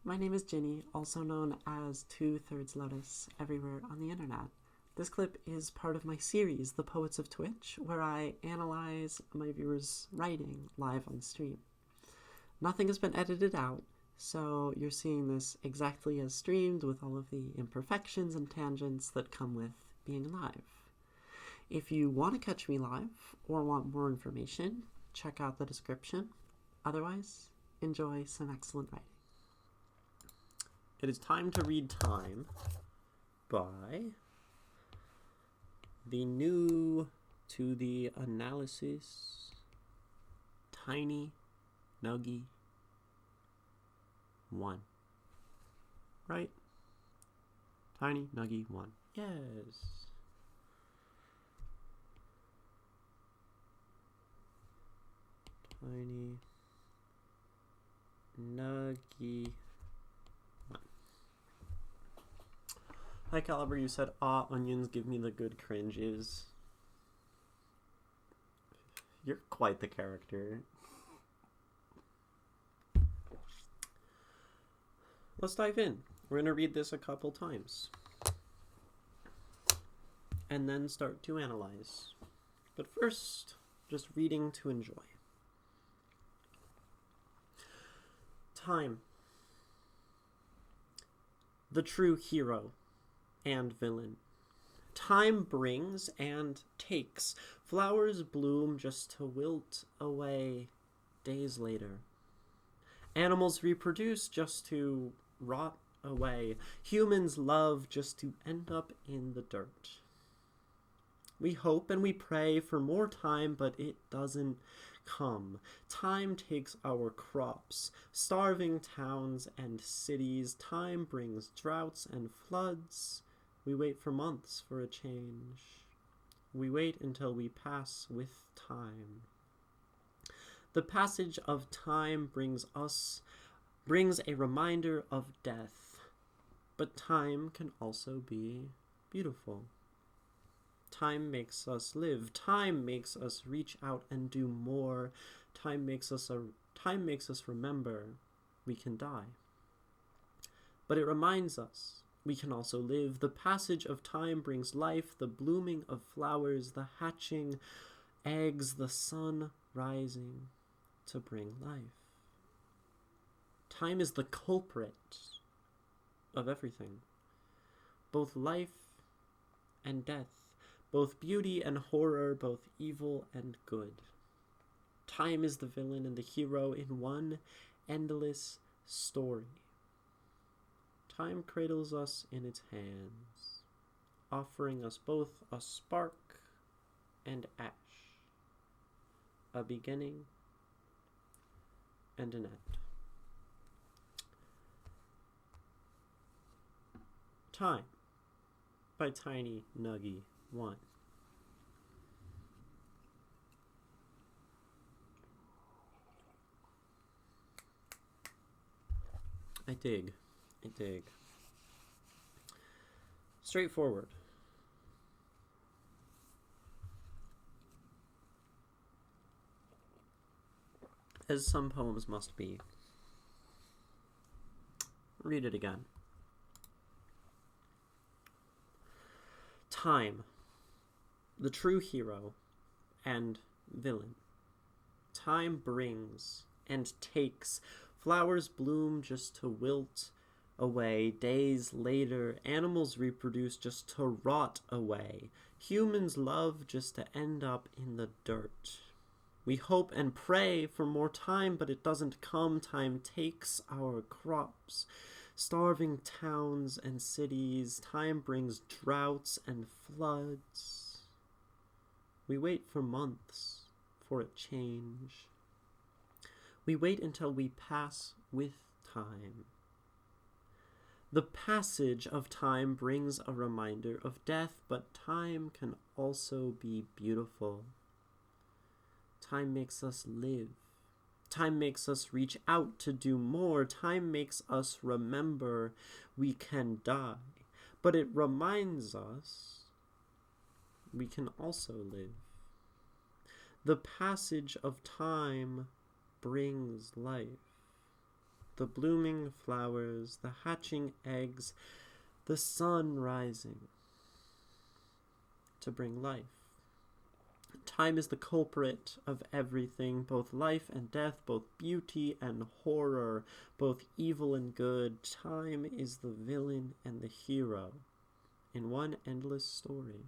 My name is Ginny, also known as 2/3 Lotus, everywhere on the internet. This clip is part of my series, The Poets of Twitch, where I analyze my viewers' writing live on stream. Nothing has been edited out, so you're seeing this exactly as streamed with all of the imperfections and tangents that come with being live. If you want to catch me live or want more information, check out the description. Otherwise, enjoy some excellent writing. It is time to read Time by the new to the analysis TinyNuggie1. Right? TinyNuggie1. Yes. TinyNuggie1. Hi Caliber, you said, onions give me the good cringes. You're quite the character. Let's dive in. We're going to read this a couple times. And then start to analyze. But first, just reading to enjoy. Time. The true hero and villain. Time brings and takes. Flowers bloom just to wilt away days later. Animals reproduce just to rot away. Humans love just to end up in the dirt. We hope and we pray for more time, but it doesn't come. Time takes our crops, starving towns and cities. Time brings droughts and floods. We wait for months for a change. We wait until we pass with time. The passage of time brings a reminder of death. But time can also be beautiful. Time makes us live. Time makes us reach out and do more. Time makes us remember we can die. But it reminds us we can also live. The passage of time brings life, the blooming of flowers, the hatching eggs, the sun rising to bring life. Time is the culprit of everything, both life and death, both beauty and horror, both evil and good. Time is the villain and the hero in one endless story. Time cradles us in its hands, offering us both a spark and ash, a beginning and an end. Time by TinyNuggie1. I dig. Straightforward. As some poems must be. Read it again. Time. The true hero and villain. Time brings and takes. Flowers bloom just to wilt away days later. Animals reproduce just to rot away. Humans love just to end up in the dirt. We hope and pray for more time, but it doesn't come. Time takes our crops, starving towns and cities. Time brings droughts and floods. We wait for months for a change. We wait until we pass with time. The passage of time brings a reminder of death, but time can also be beautiful. Time makes us live. Time makes us reach out to do more. Time makes us remember we can die. But it reminds us we can also live. The passage of time brings life. The blooming flowers, the hatching eggs, the sun rising to bring life. Time is the culprit of everything, both life and death, both beauty and horror, both evil and good. Time is the villain and the hero in one endless story.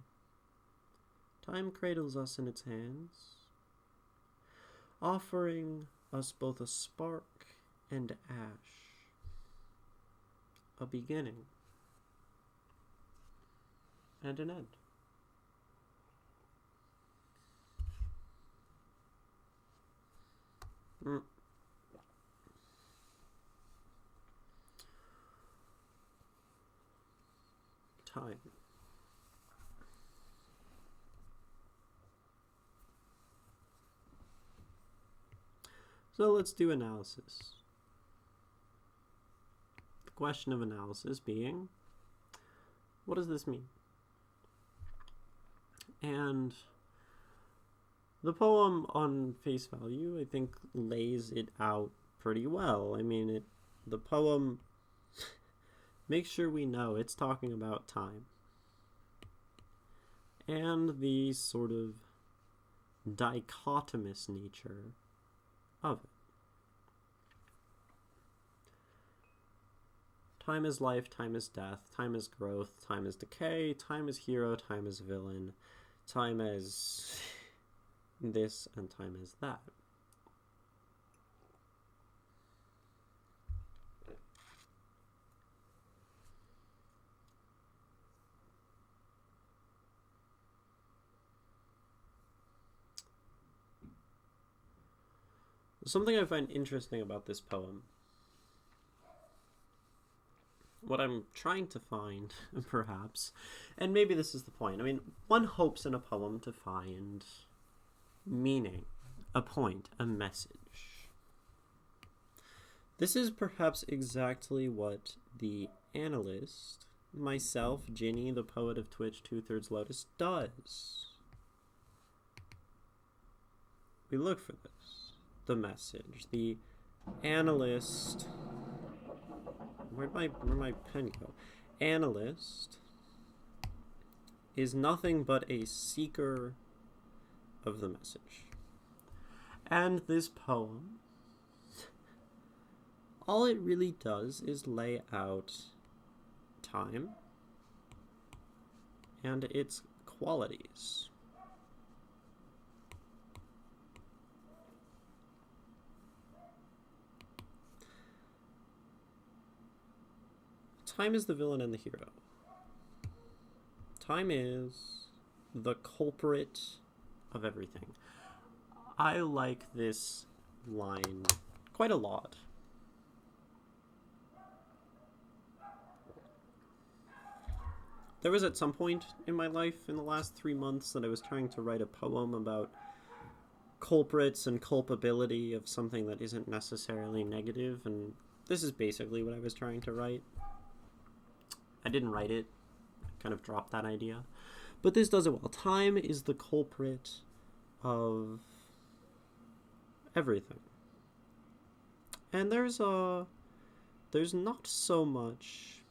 Time cradles us in its hands, offering us both a spark and ash, a beginning and an end. Time. So let's do analysis. The question of analysis being, what does this mean? And the poem on face value, I think, lays it out pretty well. I mean, the poem makes sure we know it's talking about time and the sort of dichotomous nature of it. Time is life, time is death, time is growth, time is decay, time is hero, time is villain, time is this, and time is that. Something I find interesting about this poem, what I'm trying to find, perhaps, and maybe this is the point. I mean, one hopes in a poem to find meaning, a point, a message. This is perhaps exactly what the analyst, myself, Ginny, the poet of Twitch, 2/3 Lotus, does. We look for this, the message. The analyst, where'd my pen go? Analyst is nothing but a seeker of the message. And this poem, all it really does is lay out time and its qualities. Time is the villain and the hero. Time is the culprit of everything. I like this line quite a lot. There was at some point in my life in the last 3 months that I was trying to write a poem about culprits and culpability of something that isn't necessarily negative, and this is basically what I was trying to write. I didn't write it, kind of dropped that idea. But this does it well. Time is the culprit of everything. And there's not so much.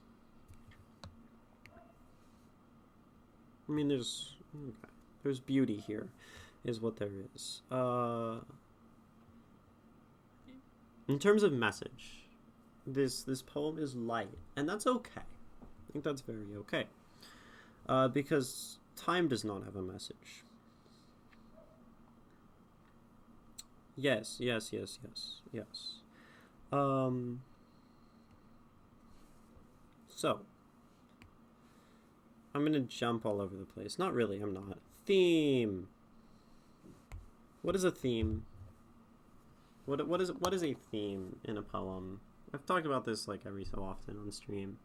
I mean, there's beauty here, is what there is. In terms of message, this poem is light, and that's okay. I think that's very okay. Because time does not have a message. Yes. So, I'm gonna jump all over the place. Not really, I'm not. Theme. What is a theme? What is a theme in a poem? I've talked about this like every so often on stream.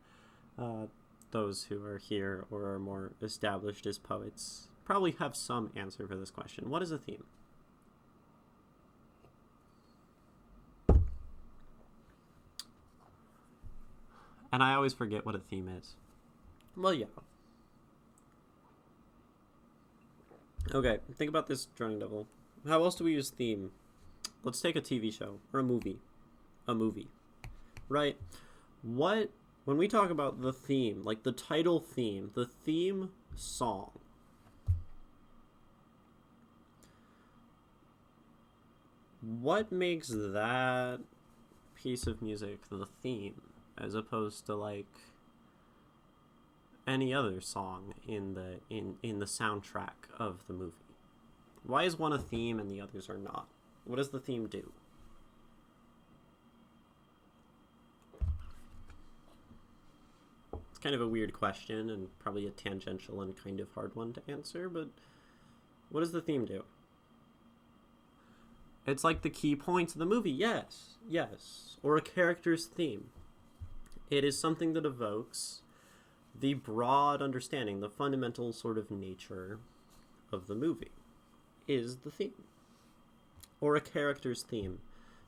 Those who are here or are more established as poets probably have some answer for this question. What is a theme? And I always forget what a theme is. Well, yeah. Okay, think about this, Drowning Devil. How else do we use theme? Let's take a TV show or a movie. A movie. right? When we talk about the theme, like the title theme, the theme song, what makes that piece of music the theme as opposed to like any other song in the soundtrack of the movie? Why is one a theme and the others are not? What does the theme do? It's kind of a weird question and probably a tangential and kind of hard one to answer, but what does the theme do? It's like the key points of the movie, yes, or a character's theme. It is something that evokes the broad understanding, the fundamental sort of nature of the movie is the theme. Or a character's theme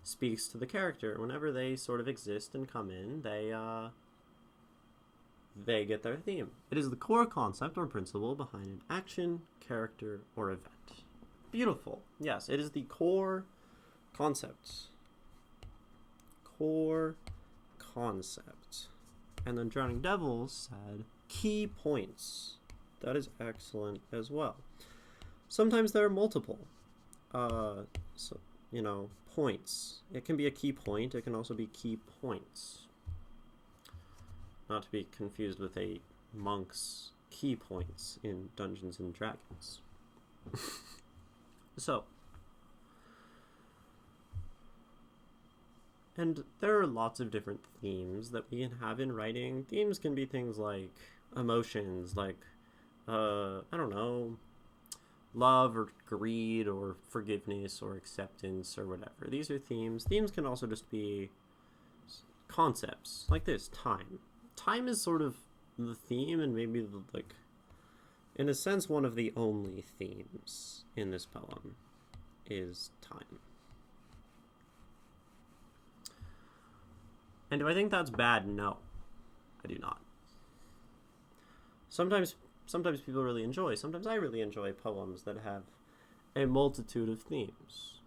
speaks to the character. Whenever they sort of exist and come in, they get their theme. It is the core concept or principle behind an action, character, or event. Beautiful. Yes, it is the core concept. Core concept. And then Drowning Devils said key points. That is excellent as well. Sometimes there are multiple points. It can be a key point. It can also be key points. Not to be confused with a monk's key points in Dungeons and Dragons. So, and there are lots of different themes that we can have in writing. Themes can be things like emotions, like, I don't know, love or greed or forgiveness or acceptance or whatever. These are themes. Themes can also just be concepts, like this, time. Time is sort of the theme and maybe in a sense, one of the only themes in this poem is time. And do I think that's bad? No, I do not. Sometimes people really enjoy, sometimes I really enjoy poems that have a multitude of themes.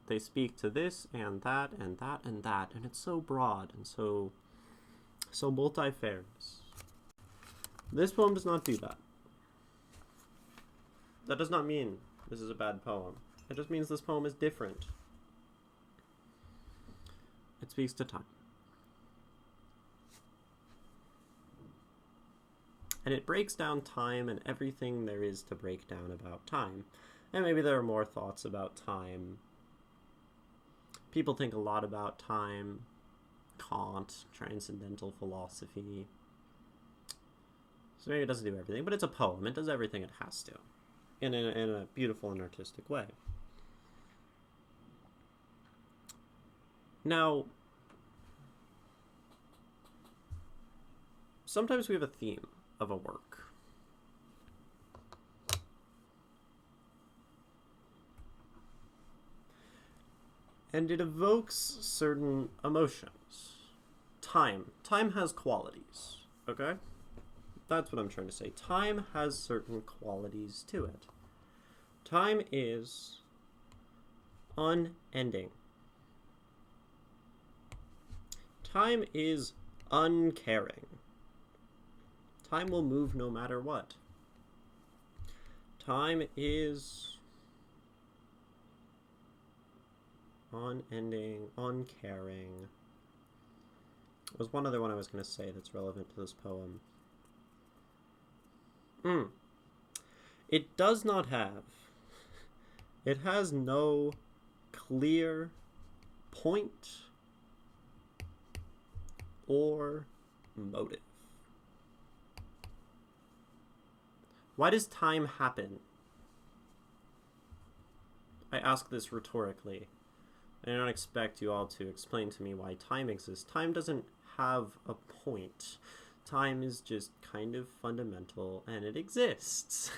They speak to this and that and that and that, and it's so broad and so multifarious. This poem does not do that. That does not mean this is a bad poem. It just means this poem is different. It speaks to time. And it breaks down time and everything there is to break down about time. And maybe there are more thoughts about time. People think a lot about time. Kant, transcendental philosophy. So maybe it doesn't do everything, but it's a poem. It does everything it has to. In a beautiful and artistic way. Now, sometimes we have a theme of a work. And it evokes certain emotions. Time has qualities, okay? That's what I'm trying to say. Time has certain qualities to it. Time is unending. Time is uncaring. Time will move no matter what. Time is unending, uncaring. There's one other one I was going to say that's relevant to this poem. It does not have. It has no clear point or motive. Why does time happen? I ask this rhetorically. I don't expect you all to explain to me why time exists. Time doesn't have a point. Time is just kind of fundamental, and it exists.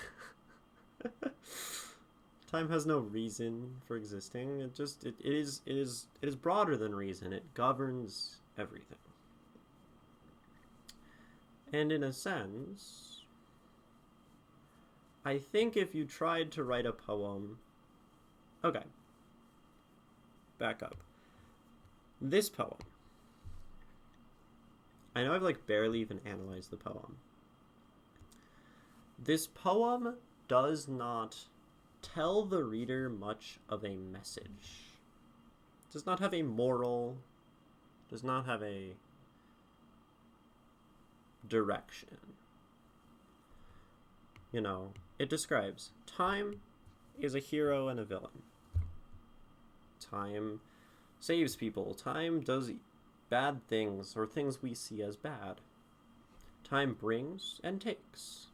Time has no reason for existing. It is broader than reason. It governs everything. And in a sense, I think if you tried to write a poem... Okay. Back up. This poem. I know I've like barely even analyzed the poem. This poem does not tell the reader much of a message. Does not have a moral, does not have a direction. You know, it describes time is a hero and a villain. Time saves people. Time does bad things, or things we see as bad. Time brings and takes.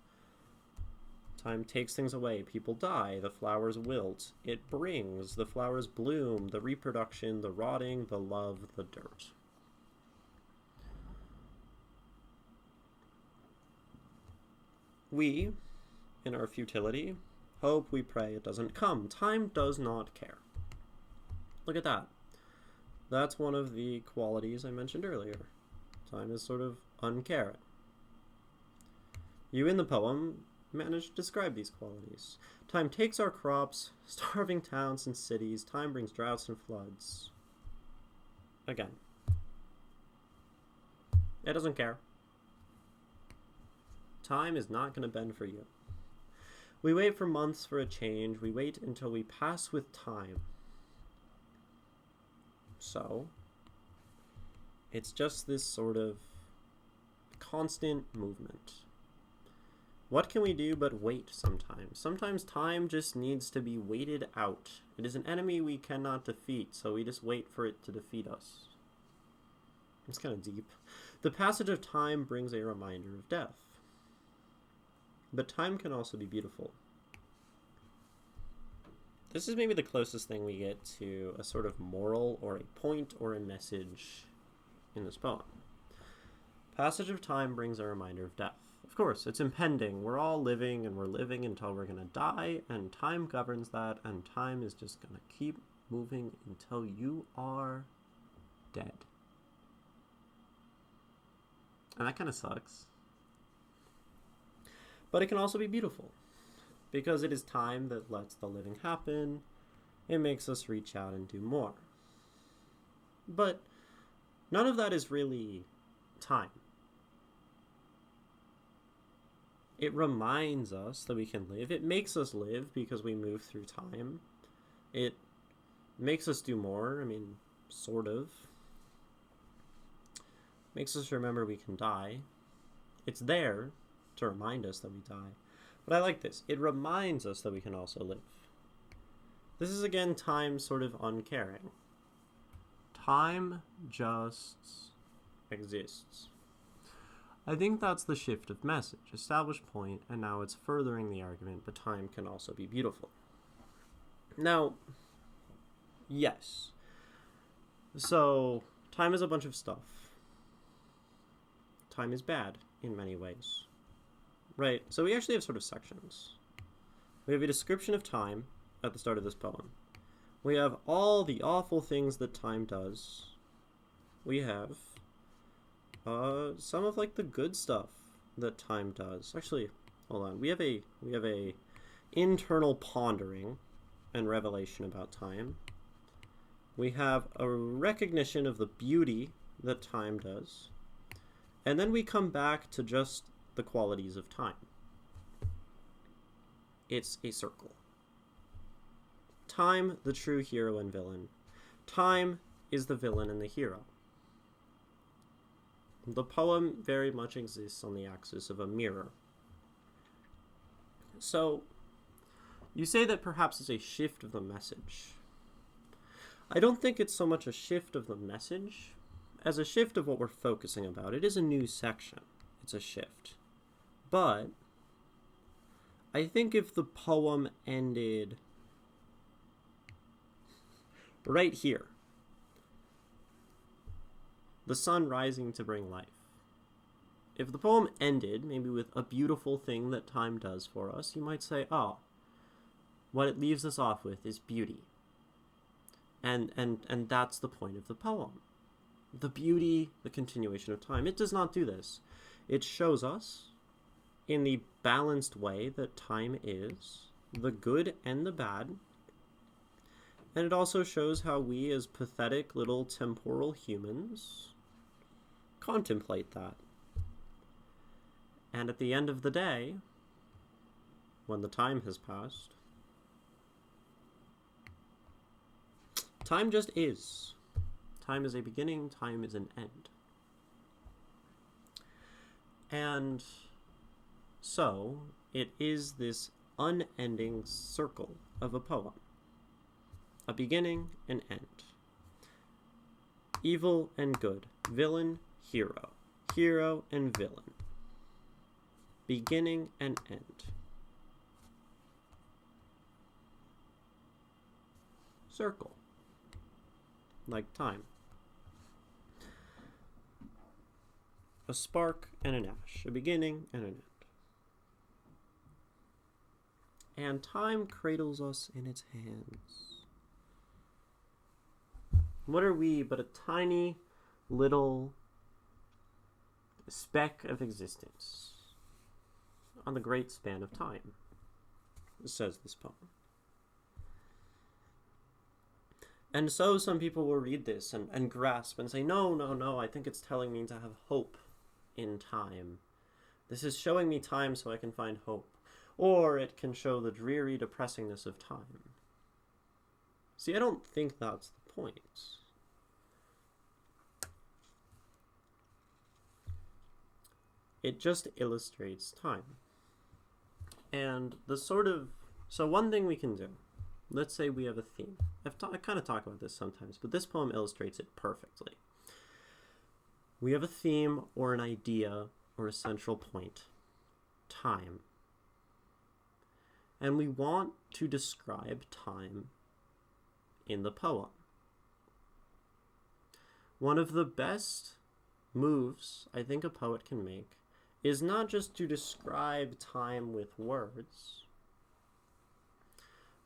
Time takes things away. People die. The flowers wilt. It brings. The flowers bloom. The reproduction, the rotting, the love, the dirt. We, in our futility, hope, we pray it doesn't come. Time does not care. Look at that. That's one of the qualities I mentioned earlier. Time is sort of uncaring. You in the poem manage to describe these qualities. Time takes our crops, starving towns and cities. Time brings droughts and floods. Again, it doesn't care. Time is not going to bend for you. We wait for months for a change. We wait until we pass with time. So, it's just this sort of constant movement. What can we do but wait sometimes? Sometimes time just needs to be waited out. It is an enemy we cannot defeat, so we just wait for it to defeat us. It's kind of deep. The passage of time brings a reminder of death. But time can also be beautiful. This is maybe the closest thing we get to a sort of moral or a point or a message in this poem. Passage of time brings a reminder of death. Of course, it's impending. We're all living, and we're living until we're going to die, and time governs that, and time is just going to keep moving until you are dead. And that kind of sucks. But it can also be beautiful, because it is time that lets the living happen. It makes us reach out and do more. But none of that is really time. It reminds us that we can live. It makes us live because we move through time. It makes us do more. I mean, sort of. Makes us remember we can die. It's there to remind us that we die. But I like this. It reminds us that we can also live. This is, again, time sort of uncaring. Time just exists. I think that's the shift of message. Established point, and now it's furthering the argument, but time can also be beautiful. Now, yes. So, time is a bunch of stuff. Time is bad in many ways. Right, so we actually have sort of sections. We have a description of time at the start of this poem. We have all the awful things that time does. We have some of like the good stuff that time does. Actually, hold on. We have a internal pondering and revelation about time. We have a recognition of the beauty that time does. And then we come back to just the qualities of time. It's a circle. Time, the true hero and villain. Time is the villain and the hero. The poem very much exists on the axis of a mirror. So, you say that perhaps it's a shift of the message. I don't think it's so much a shift of the message as a shift of what we're focusing about. It is a new section. It's a shift. But I think if the poem ended right here, the sun rising to bring life. If the poem ended maybe with a beautiful thing that time does for us, you might say, oh, what it leaves us off with is beauty. And that's the point of the poem. The beauty, the continuation of time. It does not do this. It shows us, in the balanced way that time is, the good and the bad. And it also shows how we, as pathetic little temporal humans, contemplate that. And at the end of the day, when the time has passed, time just is. Time is a beginning, time is an end. And so, it is this unending circle of a poem. A beginning and end. Evil and good. Villain, hero. Hero and villain. Beginning and end. Circle. Like time. A spark and an ash. A beginning and an end. And time cradles us in its hands. What are we but a tiny little speck of existence on the great span of time, says this poem. And so some people will read this and grasp and say, no, I think it's telling me to have hope in time. This is showing me time so I can find hope. Or it can show the dreary depressingness of time. See, I don't think that's the point. It just illustrates time. And so one thing we can do, let's say we have a theme. I kind of talk about this sometimes, but this poem illustrates it perfectly. We have a theme or an idea or a central point, time. And we want to describe time in the poem. One of the best moves I think a poet can make is not just to describe time with words,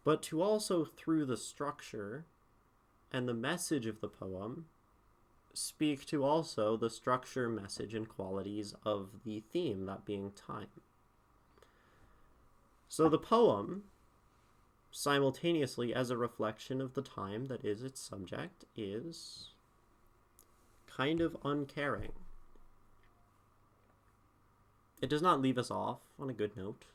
but to also, through the structure and the message of the poem, speak to also the structure, message, and qualities of the theme, that being time. So the poem, simultaneously as a reflection of the time that is its subject, is kind of uncaring. It does not leave us off on a good note.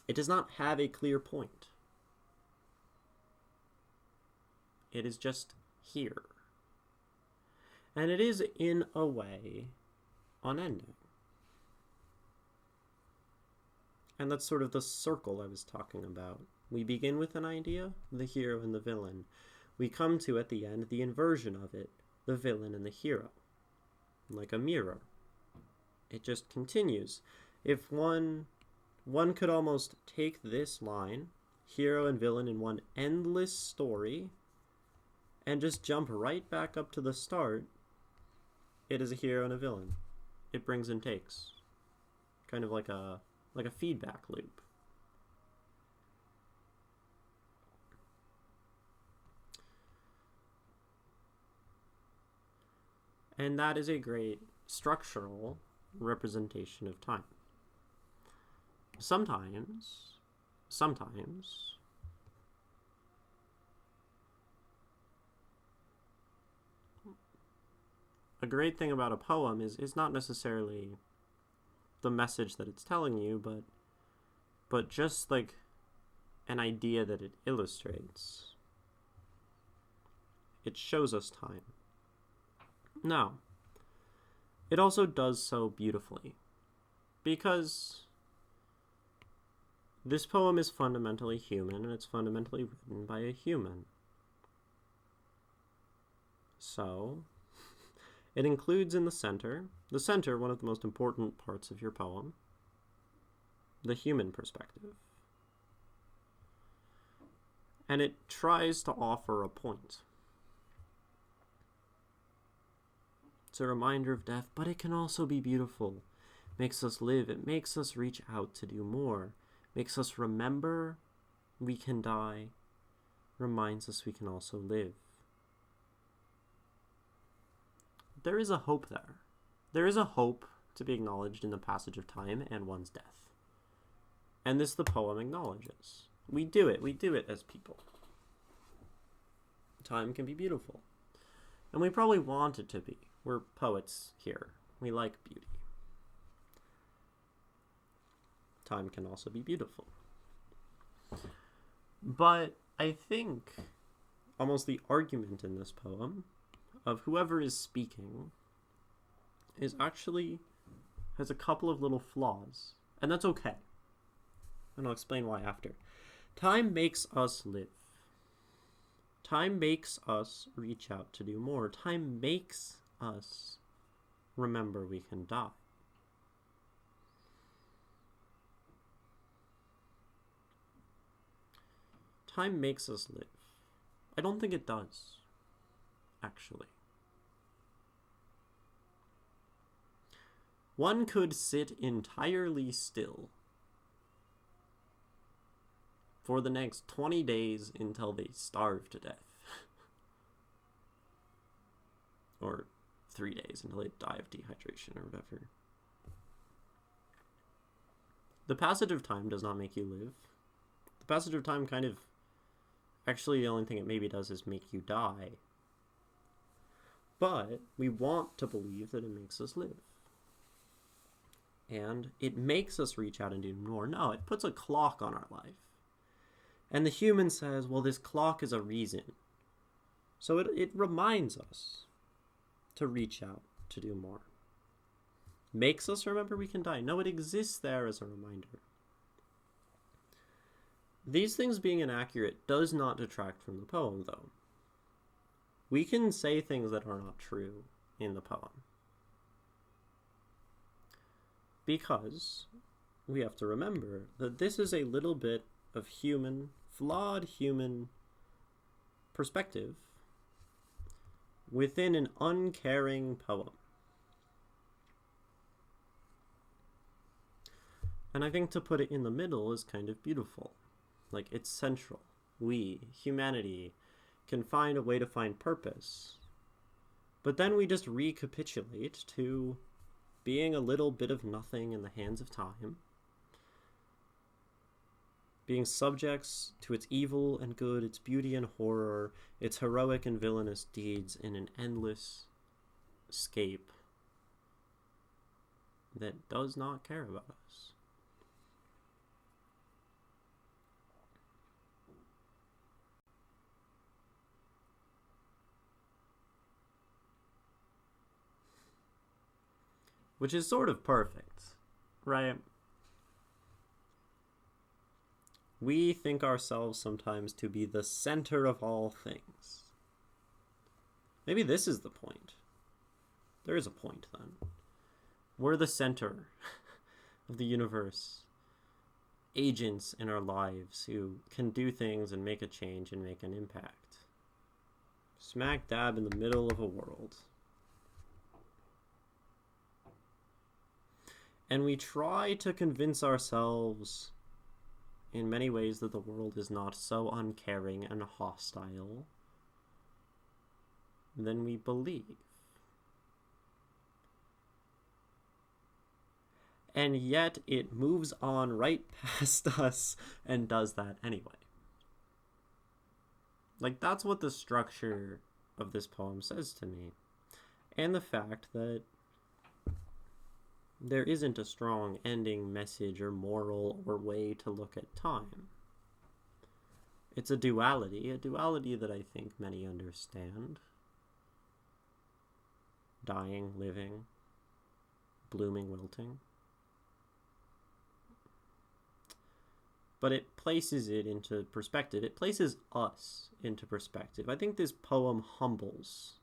It does not have a clear point. It is just here. And it is, in a way, unending. And that's sort of the circle I was talking about. We begin with an idea, the hero and the villain. We come to, at the end, the inversion of it, the villain and the hero. Like a mirror. It just continues. If one could almost take this line, hero and villain in one endless story, and just jump right back up to the start, it is a hero and a villain. It brings and takes. Kind of like a feedback loop. And that is a great structural representation of time. Sometimes, a great thing about a poem is not necessarily the message that it's telling you, but just like an idea that it illustrates. It shows us time. Now, it also does so beautifully, because this poem is fundamentally human, and it's fundamentally written by a human. So, it includes in the center, one of the most important parts of your poem, the human perspective. And it tries to offer a point. It's a reminder of death, but it can also be beautiful. It makes us live. It makes us reach out to do more. It makes us remember we can die. Reminds us we can also live. There is a hope there. There is a hope to be acknowledged in the passage of time and one's death. And this the poem acknowledges. We do it as people. Time can be beautiful. And we probably want it to be. We're poets here. We like beauty. Time can also be beautiful. But I think almost the argument in this poem of whoever is speaking is actually has a couple of little flaws. And that's okay. And I'll explain why after. Time makes us live. Time makes us reach out to do more. Time makes us remember we can die. Time makes us live. I don't think it does, actually. One could sit entirely still for the next 20 days until they starve to death. Or 3 days until they die of dehydration or whatever. The passage of time does not make you live. The passage of time kind of... Actually, the only thing it maybe does is make you die. But we want to believe that it makes us live. And it makes us reach out and do more. No, it puts a clock on our life. And the human says, well, this clock is a reason. So it reminds us to reach out, to do more. Makes us remember we can die. No, it exists there as a reminder. These things being inaccurate does not detract from the poem, though. We can say things that are not true in the poem. Because we have to remember that this is a little bit of flawed human perspective within an uncaring poem. And I think to put it in the middle is kind of beautiful. Like, it's central. We, humanity, can find a way to find purpose. But then we just recapitulate to being a little bit of nothing in the hands of time. Being subjects to its evil and good, its beauty and horror, its heroic and villainous deeds in an endless scape that does not care about us. Which is sort of perfect, right? We think ourselves sometimes to be the center of all things. Maybe this is the point. There is a point, then. We're the center of the universe. Agents in our lives who can do things and make a change and make an impact. Smack dab in the middle of a world. And we try to convince ourselves in many ways that the world is not so uncaring and hostile than we believe. And yet it moves on right past us and does that anyway. Like, that's what the structure of this poem says to me. And the fact that there isn't a strong ending message or moral or way to look at time. It's a duality that I think many understand. Dying, living, blooming, wilting. But it places it into perspective. It places us into perspective. I think this poem humbles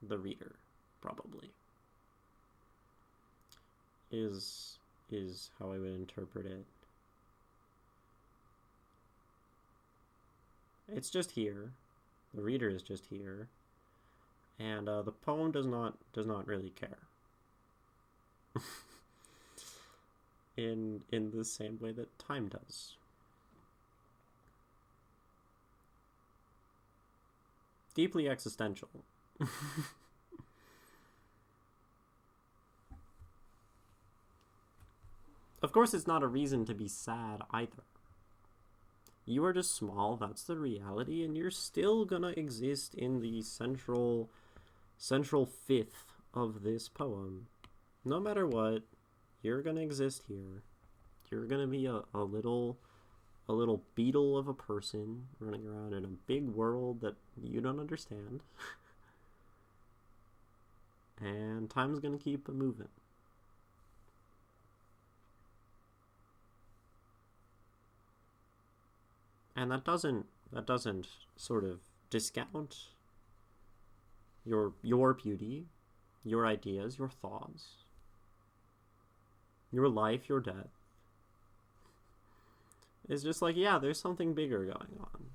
the reader, probably. Is how I would interpret it. It's just here. The reader is just here. And the poem does not really care. in the same way that time does. Deeply existential. Of course, it's not a reason to be sad either. You are just small, that's the reality, and you're still gonna exist in the central central fifth of this poem. No matter what, you're gonna exist here. You're gonna be a little beetle of a person running around in a big world that you don't understand. And time's gonna keep moving. And that doesn't sort of discount your beauty, your ideas, your thoughts, your life, your death. It's just like, yeah, there's something bigger going on.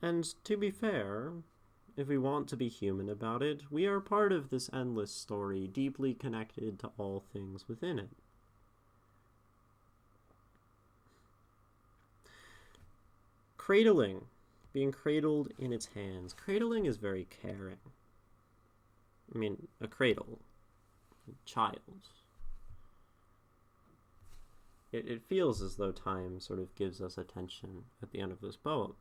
And to be fair, if we want to be human about it, we are part of this endless story, deeply connected to all things within it. Cradling, being cradled in its hands. Cradling is very caring. I mean, a cradle, a child. It feels as though time sort of gives us attention at the end of this poem.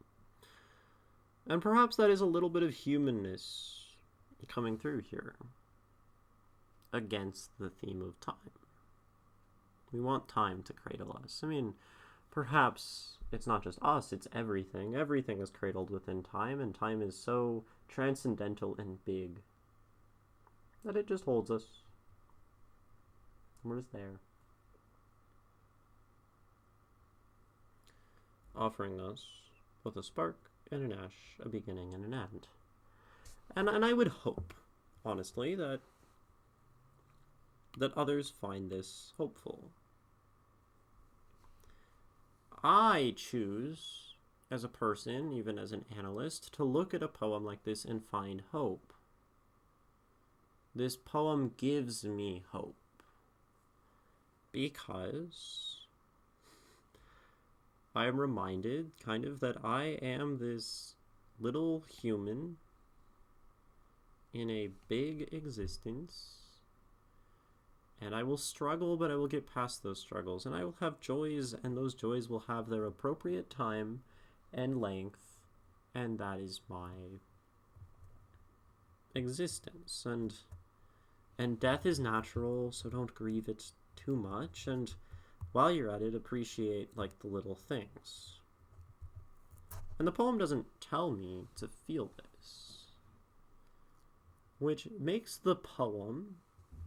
And perhaps that is a little bit of humanness coming through here against the theme of time. We want time to cradle us. I mean, perhaps it's not just us, it's everything. Everything is cradled within time, and time is so transcendental and big that it just holds us. We're just there. Offering us both a spark and an ash, a beginning and an end. And I would hope, honestly, that others find this hopeful. I choose, as a person, even as an analyst, to look at a poem like this and find hope. This poem gives me hope. Because I am reminded, kind of, that I am this little human in a big existence, and I will struggle, but I will get past those struggles, and I will have joys, and those joys will have their appropriate time and length, and that is my existence. And death is natural, so don't grieve it too much, and while you're at it, appreciate, like, the little things. And the poem doesn't tell me to feel this, which makes the poem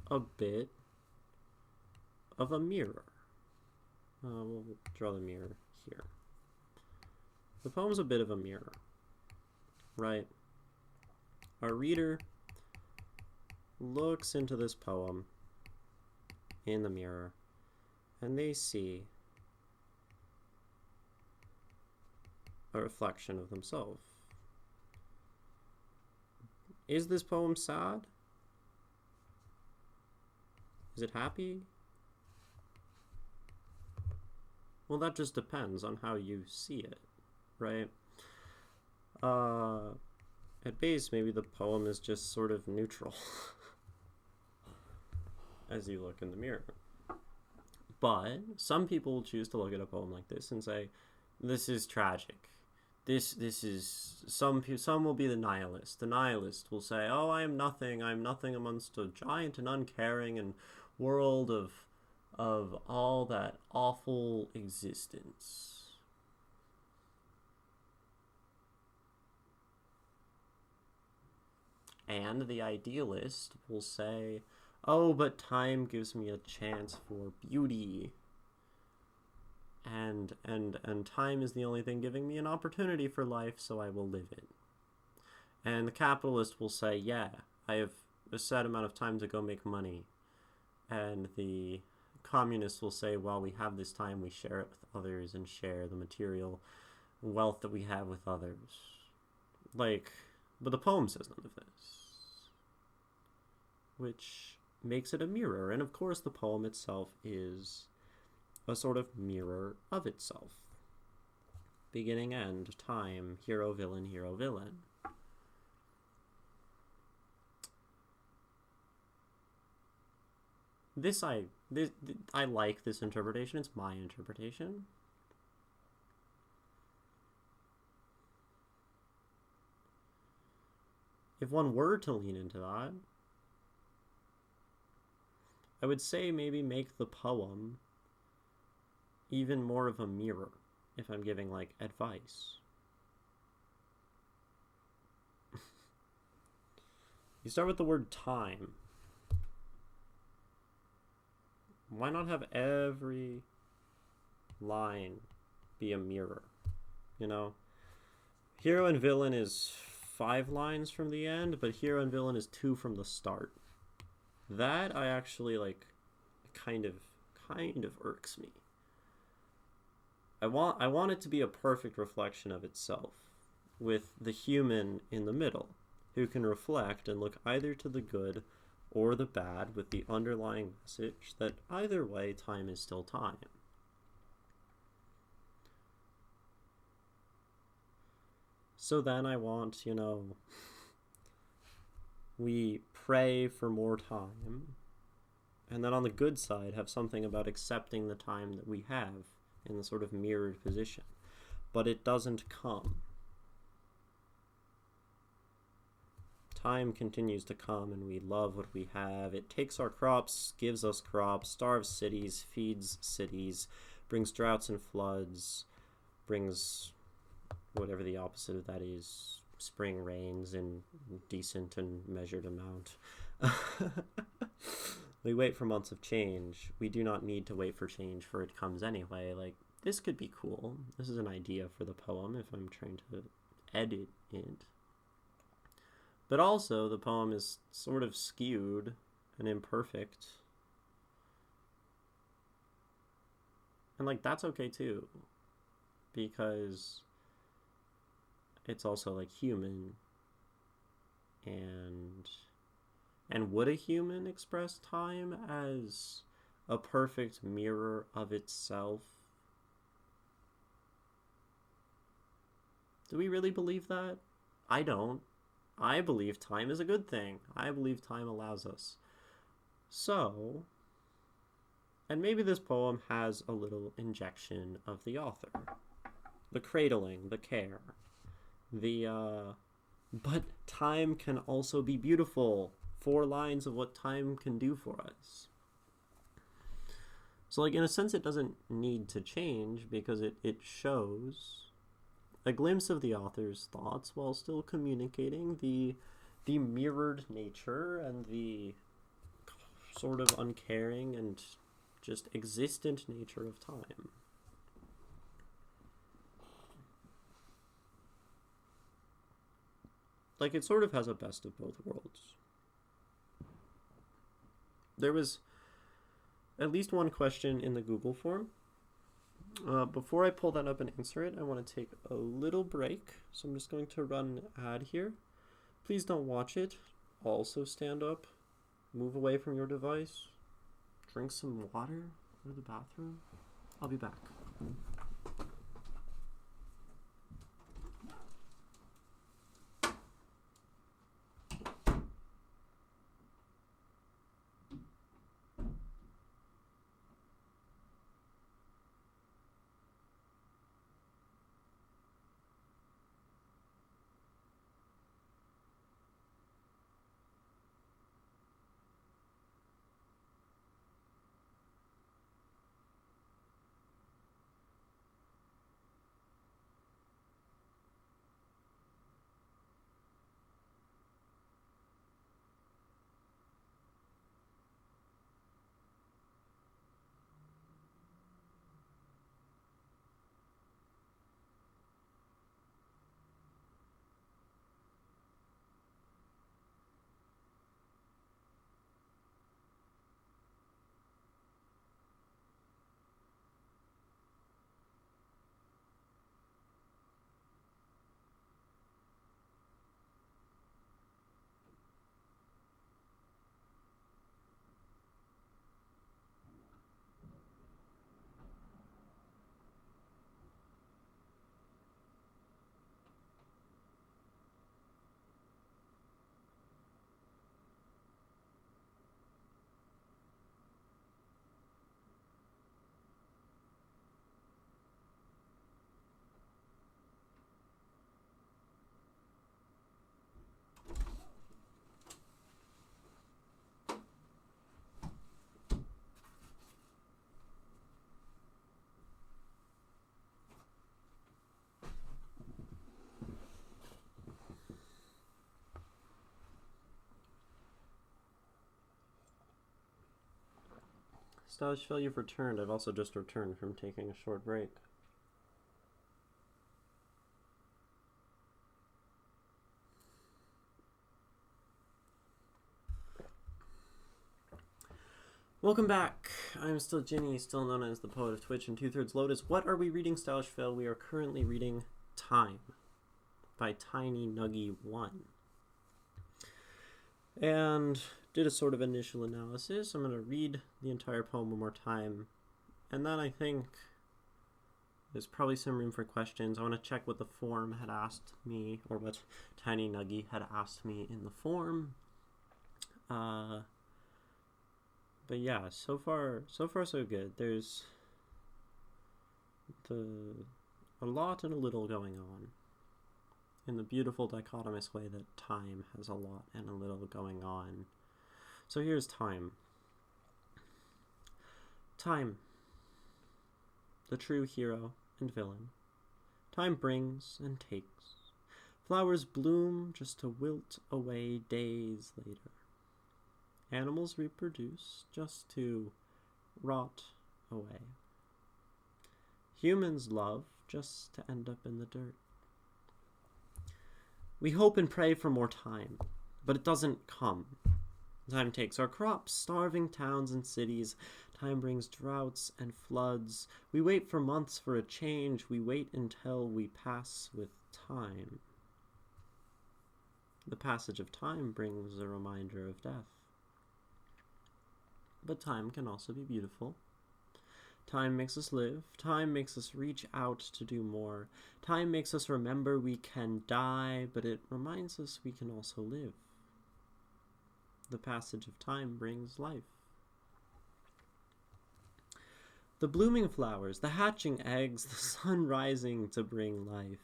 a bit of a mirror. We'll draw the mirror here. The poem's a bit of a mirror, right? Our reader looks into this poem in the mirror, and they see a reflection of themselves. Is this poem sad? Is it happy? Well, that just depends on how you see it, right? At base, maybe the poem is just sort of neutral as you look in the mirror. But some people will choose to look at a poem like this and say, this is tragic. This is, some will be the nihilist. The nihilist will say, oh, I am nothing amongst a giant and uncaring and world of all that awful existence. And the idealist will say, oh, but time gives me a chance for beauty. And time is the only thing giving me an opportunity for life, so I will live it. And the capitalist will say, yeah, I have a set amount of time to go make money. And the communist will say, well, we have this time, we share it with others and share the material wealth that we have with others. Like, but the poem says none of this, which makes it a mirror. And of course the poem itself is a sort of mirror of itself. Beginning, end, time, hero, villain, hero, villain. I like this interpretation. It's my interpretation. if one were to lean into that, I would say maybe make the poem even more of a mirror if I'm giving, like, advice. You start with the word time. Why not have every line be a mirror? You know? Hero and villain is 5 lines from the end, but hero and villain is 2 from the start. That I actually, like, kind of irks me. I want it to be a perfect reflection of itself, with the human in the middle, who can reflect and look either to the good or the bad with the underlying message that either way, time is still time. So then I want, we pray for more time, and then on the good side have something about accepting the time that we have in the sort of mirrored position. But it doesn't come. Time continues to come, and we love what we have. It takes our crops, gives us crops, starves cities, feeds cities, brings droughts and floods, brings whatever the opposite of that is, spring rains in decent and measured amount. We wait for months of change. We do not need to wait for change, for it comes anyway. Like, this could be cool. This is an idea for the poem if I'm trying to edit it. But also, the poem is sort of skewed and imperfect. And, like, that's okay too. Because it's also, like, human. And would a human express time as a perfect mirror of itself? Do we really believe that? I don't. I believe time is a good thing. I believe time allows us. So, and maybe this poem has a little injection of the author. The cradling, the care, but time can also be beautiful. 4 lines of what time can do for us. So, like, in a sense, it doesn't need to change because it shows a glimpse of the author's thoughts while still communicating the mirrored nature and the sort of uncaring and just existent nature of time. Like, it sort of has a best of both worlds. There was at least one question in the Google form. Before I pull that up and answer it, I want to take a little break. So I'm just going to run an ad here. Please don't watch it. Also stand up, move away from your device, drink some water, go to the bathroom. I'll be back. Stylish Phil, you've returned. I've also just returned from taking a short break. Welcome back. I'm still Ginny, still known as the Poet of Twitch and 2/3 Lotus. What are we reading, Stylish Phil? We are currently reading Time by TinyNuggie1. And did a sort of initial analysis. I'm going to read the entire poem one more time. And then I think there's probably some room for questions. I want to check what the forum had asked me, or what TinyNuggie had asked me in the forum. But yeah, so far so good. There's a lot and a little going on in the beautiful dichotomous way that time has a lot and a little going on. So here's Time. Time, the true hero and villain. Time brings and takes. Flowers bloom just to wilt away days later. Animals reproduce just to rot away. Humans love just to end up in the dirt. We hope and pray for more time, but it doesn't come. Time takes our crops, starving towns and cities. Time brings droughts and floods. We wait for months for a change. We wait until we pass with time. The passage of time brings a reminder of death. But time can also be beautiful. Time makes us live. Time makes us reach out to do more. Time makes us remember we can die, but it reminds us we can also live. The passage of time brings life. The blooming flowers, the hatching eggs, the sun rising to bring life.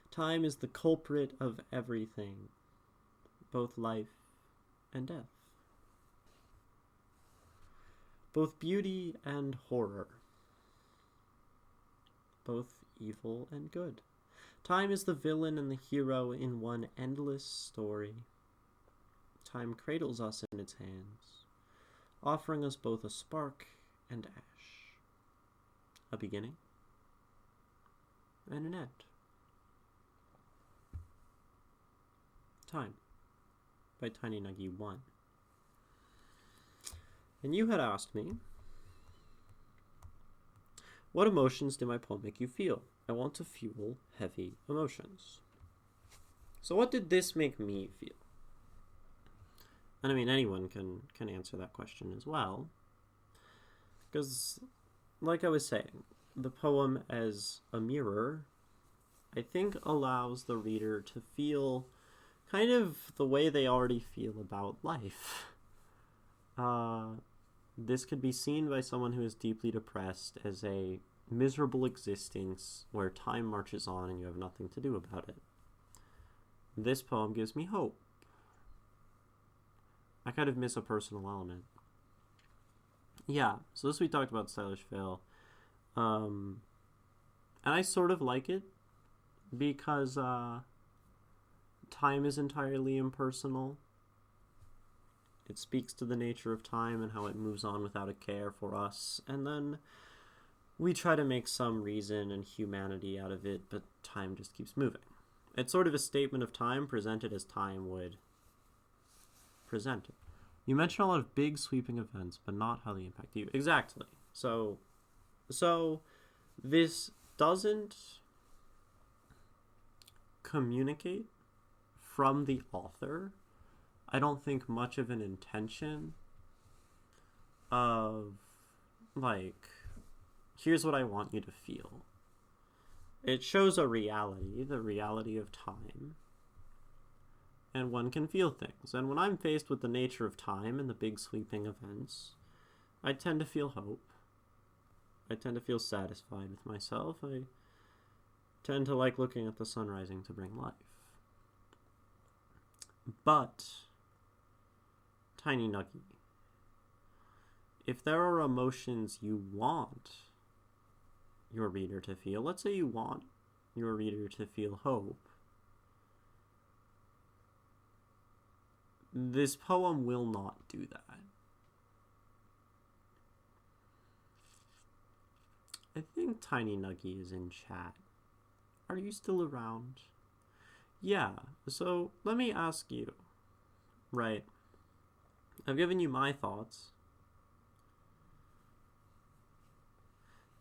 Time is the culprit of everything, both life and death. Both beauty and horror. Both evil and good. Time is the villain and the hero in one endless story. Time cradles us in its hands, offering us both a spark and ash, a beginning and an end. Time by TinyNuggie1. And you had asked me, what emotions did my poem make you feel? I want to fuel heavy emotions. So what did this make me feel? And I mean, anyone can answer that question as well. Because, like I was saying, the poem as a mirror, I think allows the reader to feel kind of the way they already feel about life. This could be seen by someone who is deeply depressed as a miserable existence where time marches on and you have nothing to do about it. This poem gives me hope. I kind of miss a personal element. Yeah, so this we talked about Stylish Phil. And I sort of like it because time is entirely impersonal. It speaks to the nature of time and how it moves on without a care for us. And then we try to make some reason and humanity out of it, but time just keeps moving. It's sort of a statement of time presented as time would present it. You mentioned a lot of big sweeping events, but not how they impact you. Exactly. So this doesn't communicate from the author, I don't think, much of an intention of, like, here's what I want you to feel. It shows a reality, the reality of time, and one can feel things. And when I'm faced with the nature of time and the big sweeping events, I tend to feel hope. I tend to feel satisfied with myself. I tend to like looking at the sun rising to bring life. But, TinyNuggie, if there are emotions you want your reader to feel, let's say you want your reader to feel hope, this poem will not do that. think TinyNuggie is in chat. Are you still around? Yeah, so let me ask you. Right. I've given you my thoughts.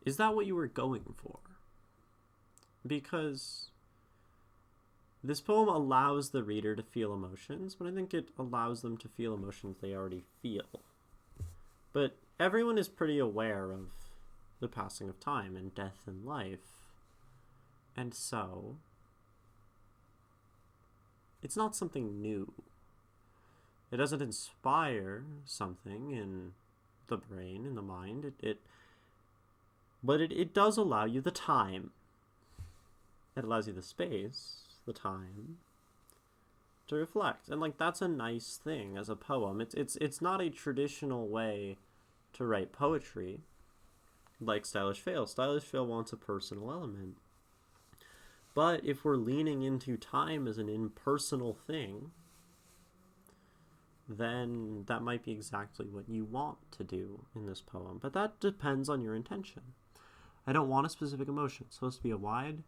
Is that what you were going for? Because this poem allows the reader to feel emotions, but I think it allows them to feel emotions they already feel. But everyone is pretty aware of the passing of time and death and life. And so, it's not something new. It doesn't inspire something in the brain, in the mind. But it does allow you the time. It allows you the space, the time, to reflect. And like that's a nice thing as a poem. It's not a traditional way to write poetry like Stylish Fail. Stylish Fail wants a personal element. But if we're leaning into time as an impersonal thing, then that might be exactly what you want to do in this poem. But that depends on your intention. I don't want a specific emotion. It's supposed to be a wide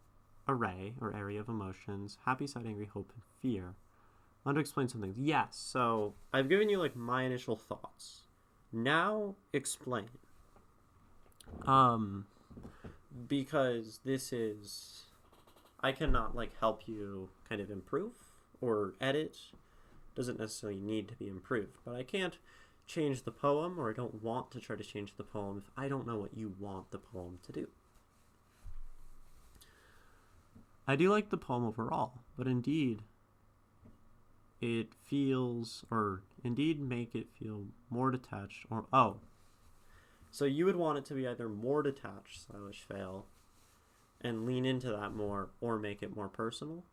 array or area of emotions: happy, sad, angry, hope, and fear. I want to explain some things. Yes, so I've given you like my initial thoughts. Now explain. Because this is, I cannot like help you kind of improve or edit. Doesn't necessarily need to be improved, but I can't change the poem, or I don't want to try to change the poem if I don't know what you want the poem to do. I do like the poem overall, but indeed it feels, or indeed make it feel more detached, or so you would want it to be either more detached, Stylish Fail, and lean into that more, or make it more personal.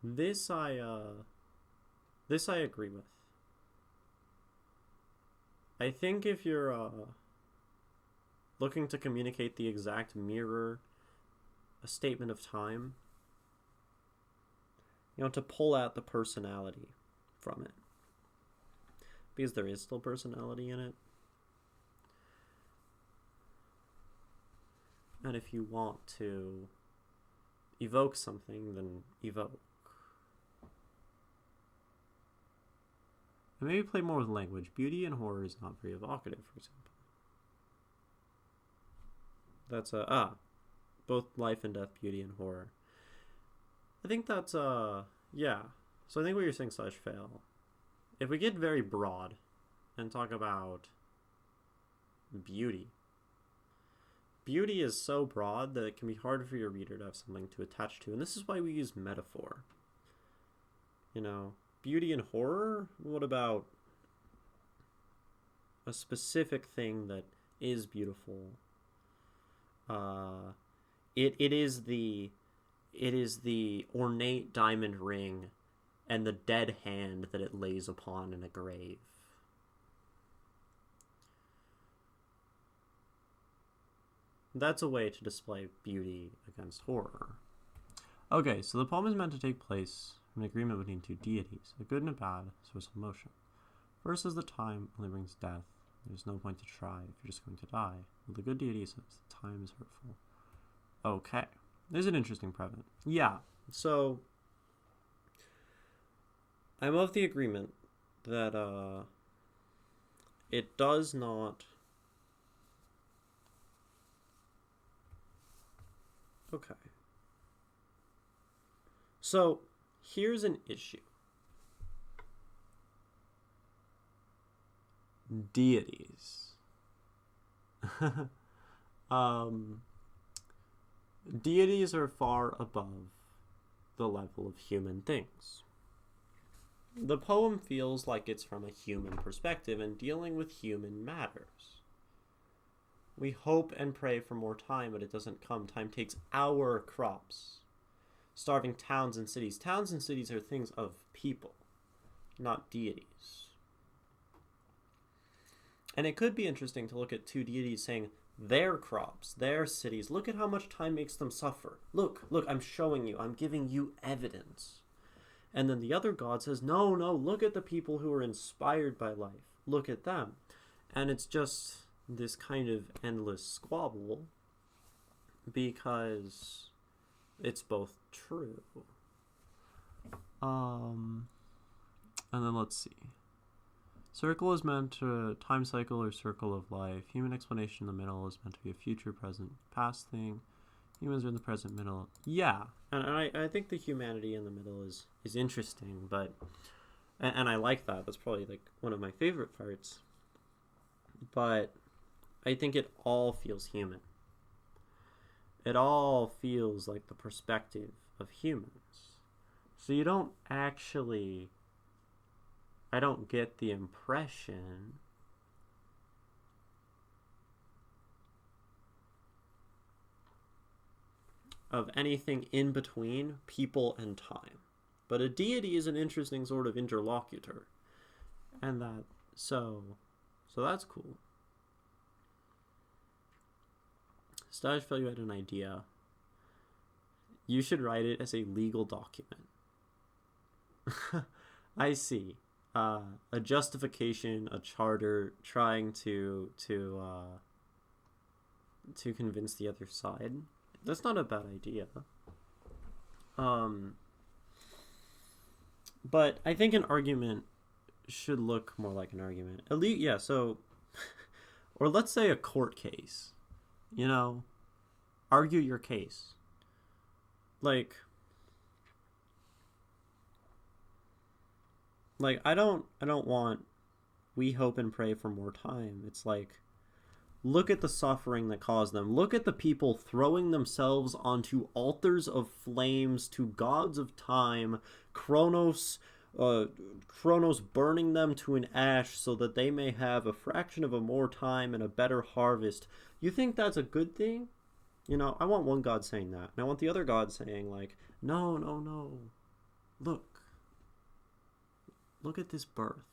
This I agree with. I think if you're looking to communicate the exact mirror, a statement of time, you want to pull out the personality from it. Because there is still personality in it. And if you want to evoke something, then evoke. And maybe play more with language. Beauty and horror is not very evocative, for example. That's both life and death, beauty and horror. I think that's yeah. So I think what you're saying, Stylish Fail, if we get very broad and talk about beauty is so broad that it can be hard for your reader to have something to attach to. And this is why we use metaphor. You know, beauty and horror? What about a specific thing that is beautiful? It is the ornate diamond ring and the dead hand that it lays upon in a grave. That's a way to display beauty against horror. Okay, so the poem is meant to take place in an agreement between two deities, a good and a bad source of emotion. First is the time only brings death. There's no point to try if you're just going to die. Well, the good deity says time is hurtful. Okay, there's an interesting prevalent. Yeah, so I'm of the agreement that it does not. Okay. So here's an issue. Deities. Deities are far above the level of human things. The poem feels like it's from a human perspective and dealing with human matters. We hope and pray for more time, but it doesn't come. Time takes our crops. Starving towns and cities. Towns and cities are things of people, not deities. And it could be interesting to look at two deities saying, their crops, their cities, look at how much time makes them suffer. Look, I'm showing you, I'm giving you evidence. And then the other god says, no, look at the people who are inspired by life. Look at them. And it's just this kind of endless squabble because it's both true. And then let's see. Circle is meant to time cycle or circle of life. Human explanation in the middle is meant to be a future, present, past thing. Humans are in the present middle. Yeah, and I think the humanity in the middle is interesting, but and I like that. That's probably like one of my favorite parts. But I think it all feels human. It all feels like the perspective of humans. So you don't actually, I don't get the impression of anything in between people and time. But a deity is an interesting sort of interlocutor. And that, so that's cool. Stage felt you had an idea. You should write it as a legal document. I see. A justification, a charter, trying to convince the other side. That's not a bad idea. But I think an argument should look more like an argument. At least, yeah. So, or let's say a court case. You know, argue your case. Like I don't want we hope and pray for more time. It's like, look at the suffering that caused them. Look at the people throwing themselves onto altars of flames to gods of time, Kronos burning them to an ash so that they may have a fraction of a more time and a better harvest. You think that's a good thing? You know, I want one god saying that, and I want the other god saying, like, no. Look at this birth.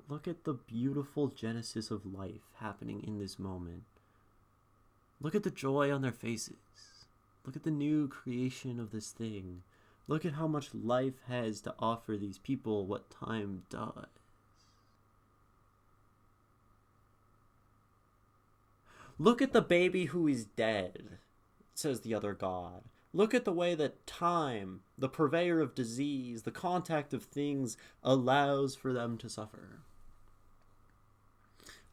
Look at the beautiful genesis of life happening in this moment. Look at the joy on their faces. Look at the new creation of this thing. Look at how much life has to offer these people what time does. Look at the baby who is dead, says the other god. Look at the way that time, the purveyor of disease, the contact of things, allows for them to suffer.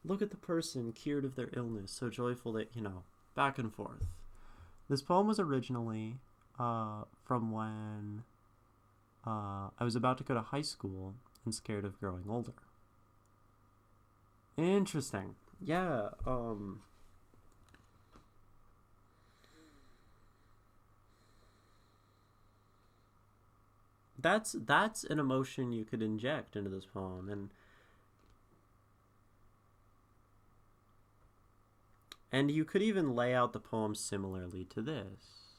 Look at the person cured of their illness, so joyful that, you know, back and forth. This poem was originally from when I was about to go to high school and scared of growing older. Interesting. Yeah, that's an emotion you could inject into this poem, and you could even lay out the poem similarly to this.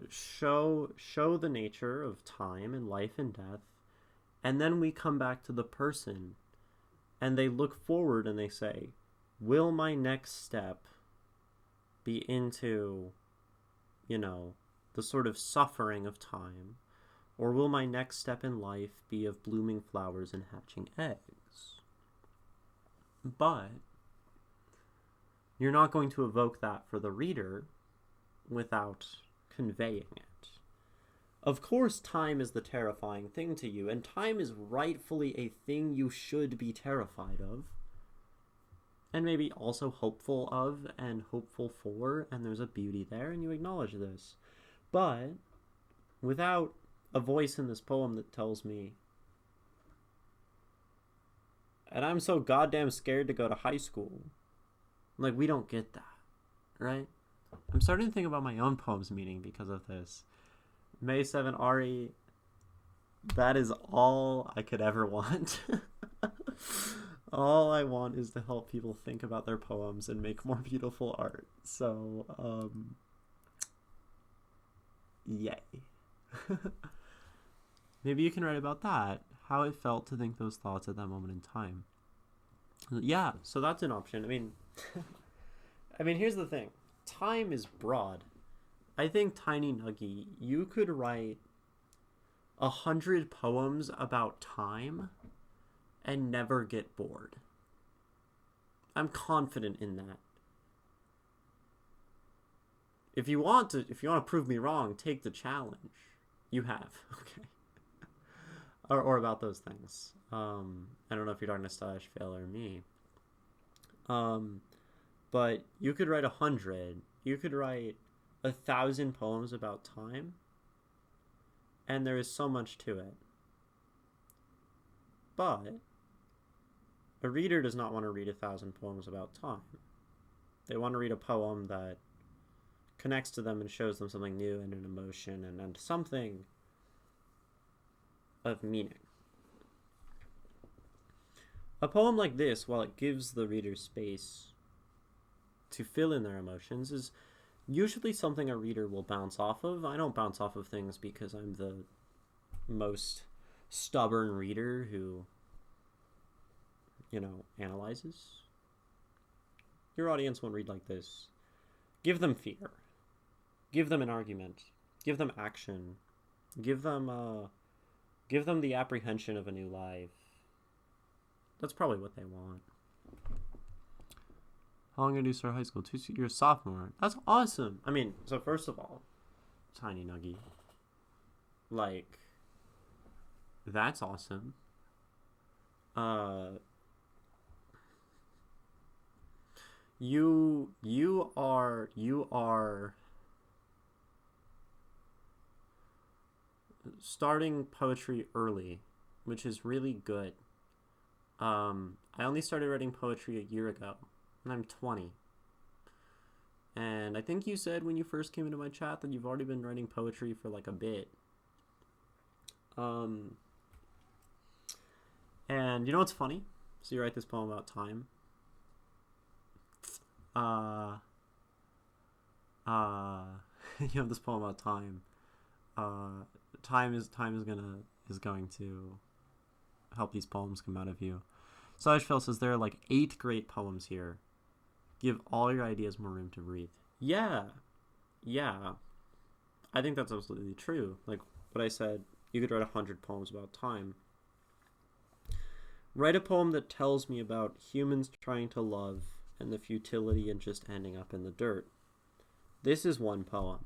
Show the nature of time and life and death, and then we come back to the person, and they look forward and they say, will my next step be into, you know, the sort of suffering of time, or will my next step in life be of blooming flowers and hatching eggs? But you're not going to evoke that for the reader without conveying it. Of course, time is the terrifying thing to you, and time is rightfully a thing you should be terrified of, and maybe also hopeful of and hopeful for, and there's a beauty there, and you acknowledge this. But without a voice in this poem that tells me, and I'm so goddamn scared to go to high school, like, we don't get that, right? I'm starting to think about my own poems meaning because of this. May 7 Ari, that is all I could ever want. All I want is to help people think about their poems and make more beautiful art. So, yay. Maybe you can write about that, how it felt to think those thoughts at that moment in time. Yeah, so that's an option. I mean, here's the thing. Time is broad. I think, TinyNuggie, you could write 100 poems about time, and never get bored. I'm confident in that. If you want to prove me wrong, take the challenge. You have. Okay. Or about those things. I don't know if you're talking to Stylish Fail or me. But you could write 100. You could write 1,000 poems about time. And there is so much to it. But a reader does not want to read 1,000 poems about time. They want to read a poem that connects to them and shows them something new and an emotion and something of meaning. A poem like this, while it gives the reader space to fill in their emotions, is usually something a reader will bounce off of. I don't bounce off of things because I'm the most stubborn reader who, analyzes. Your audience won't read like this. Give them fear. Give them an argument. Give them action. Give them the apprehension of a new life. That's probably what they want. How long did you start high school? You're a sophomore. That's awesome. I mean, so first of all, TinyNuggie, like, that's awesome. You are starting poetry early, which is really good. I only started writing poetry a year ago, and I'm 20. And I think you said when you first came into my chat that you've already been writing poetry for like a bit. And you know what's funny? So you write this poem about time. You have this poem about time. Time is going to help these poems come out of you. Sajfel says there are like 8 great poems here. Give all your ideas more room to breathe. Yeah. I think that's absolutely true. Like what I said, you could write 100 poems about time. Write a poem that tells me about humans trying to love and the futility and just ending up in the dirt. This is one poem.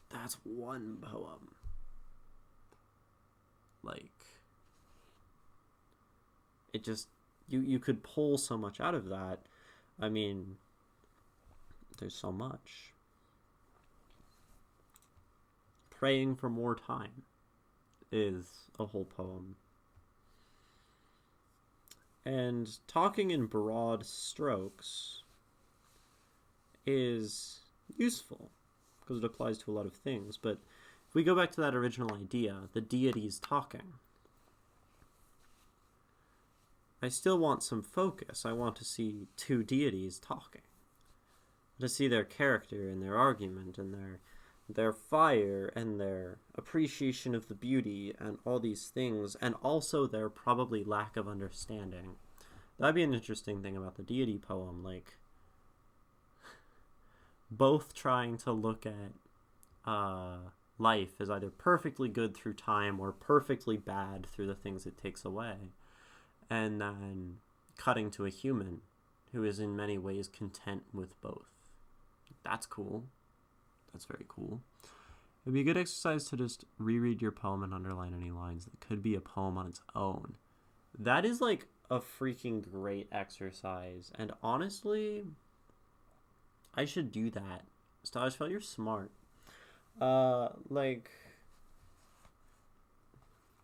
That's one poem. Like, it just, you could pull so much out of that. I mean, there's so much. Praying for more time is a whole poem. And talking in broad strokes is useful because it applies to a lot of things. But if we go back to that original idea, the deities talking, I still want some focus. I want to see 2 deities talking, to see their character and their argument and their fire and their appreciation of the beauty and all these things, and also their probably lack of understanding. That'd be an interesting thing about the deity poem, like both trying to look at life as either perfectly good through time or perfectly bad through the things it takes away, and then cutting to a human who is in many ways content with both. That's cool. That's very cool. It'd be a good exercise to just reread your poem and underline any lines that could be a poem on its own. That is like a freaking great exercise. And honestly, I should do that. Stajfeld, you're smart.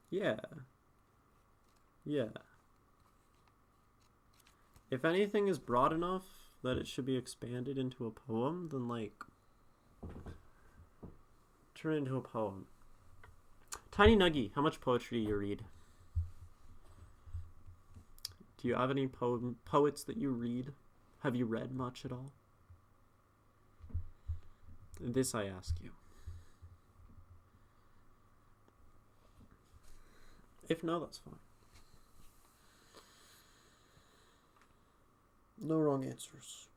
Yeah. If anything is broad enough that it should be expanded into a poem, then turn it into a poem. TinyNuggie, how much poetry do you read? Do you have any poets that you read? Have you read much at all? This I ask you. If no, that's fine. No wrong answers.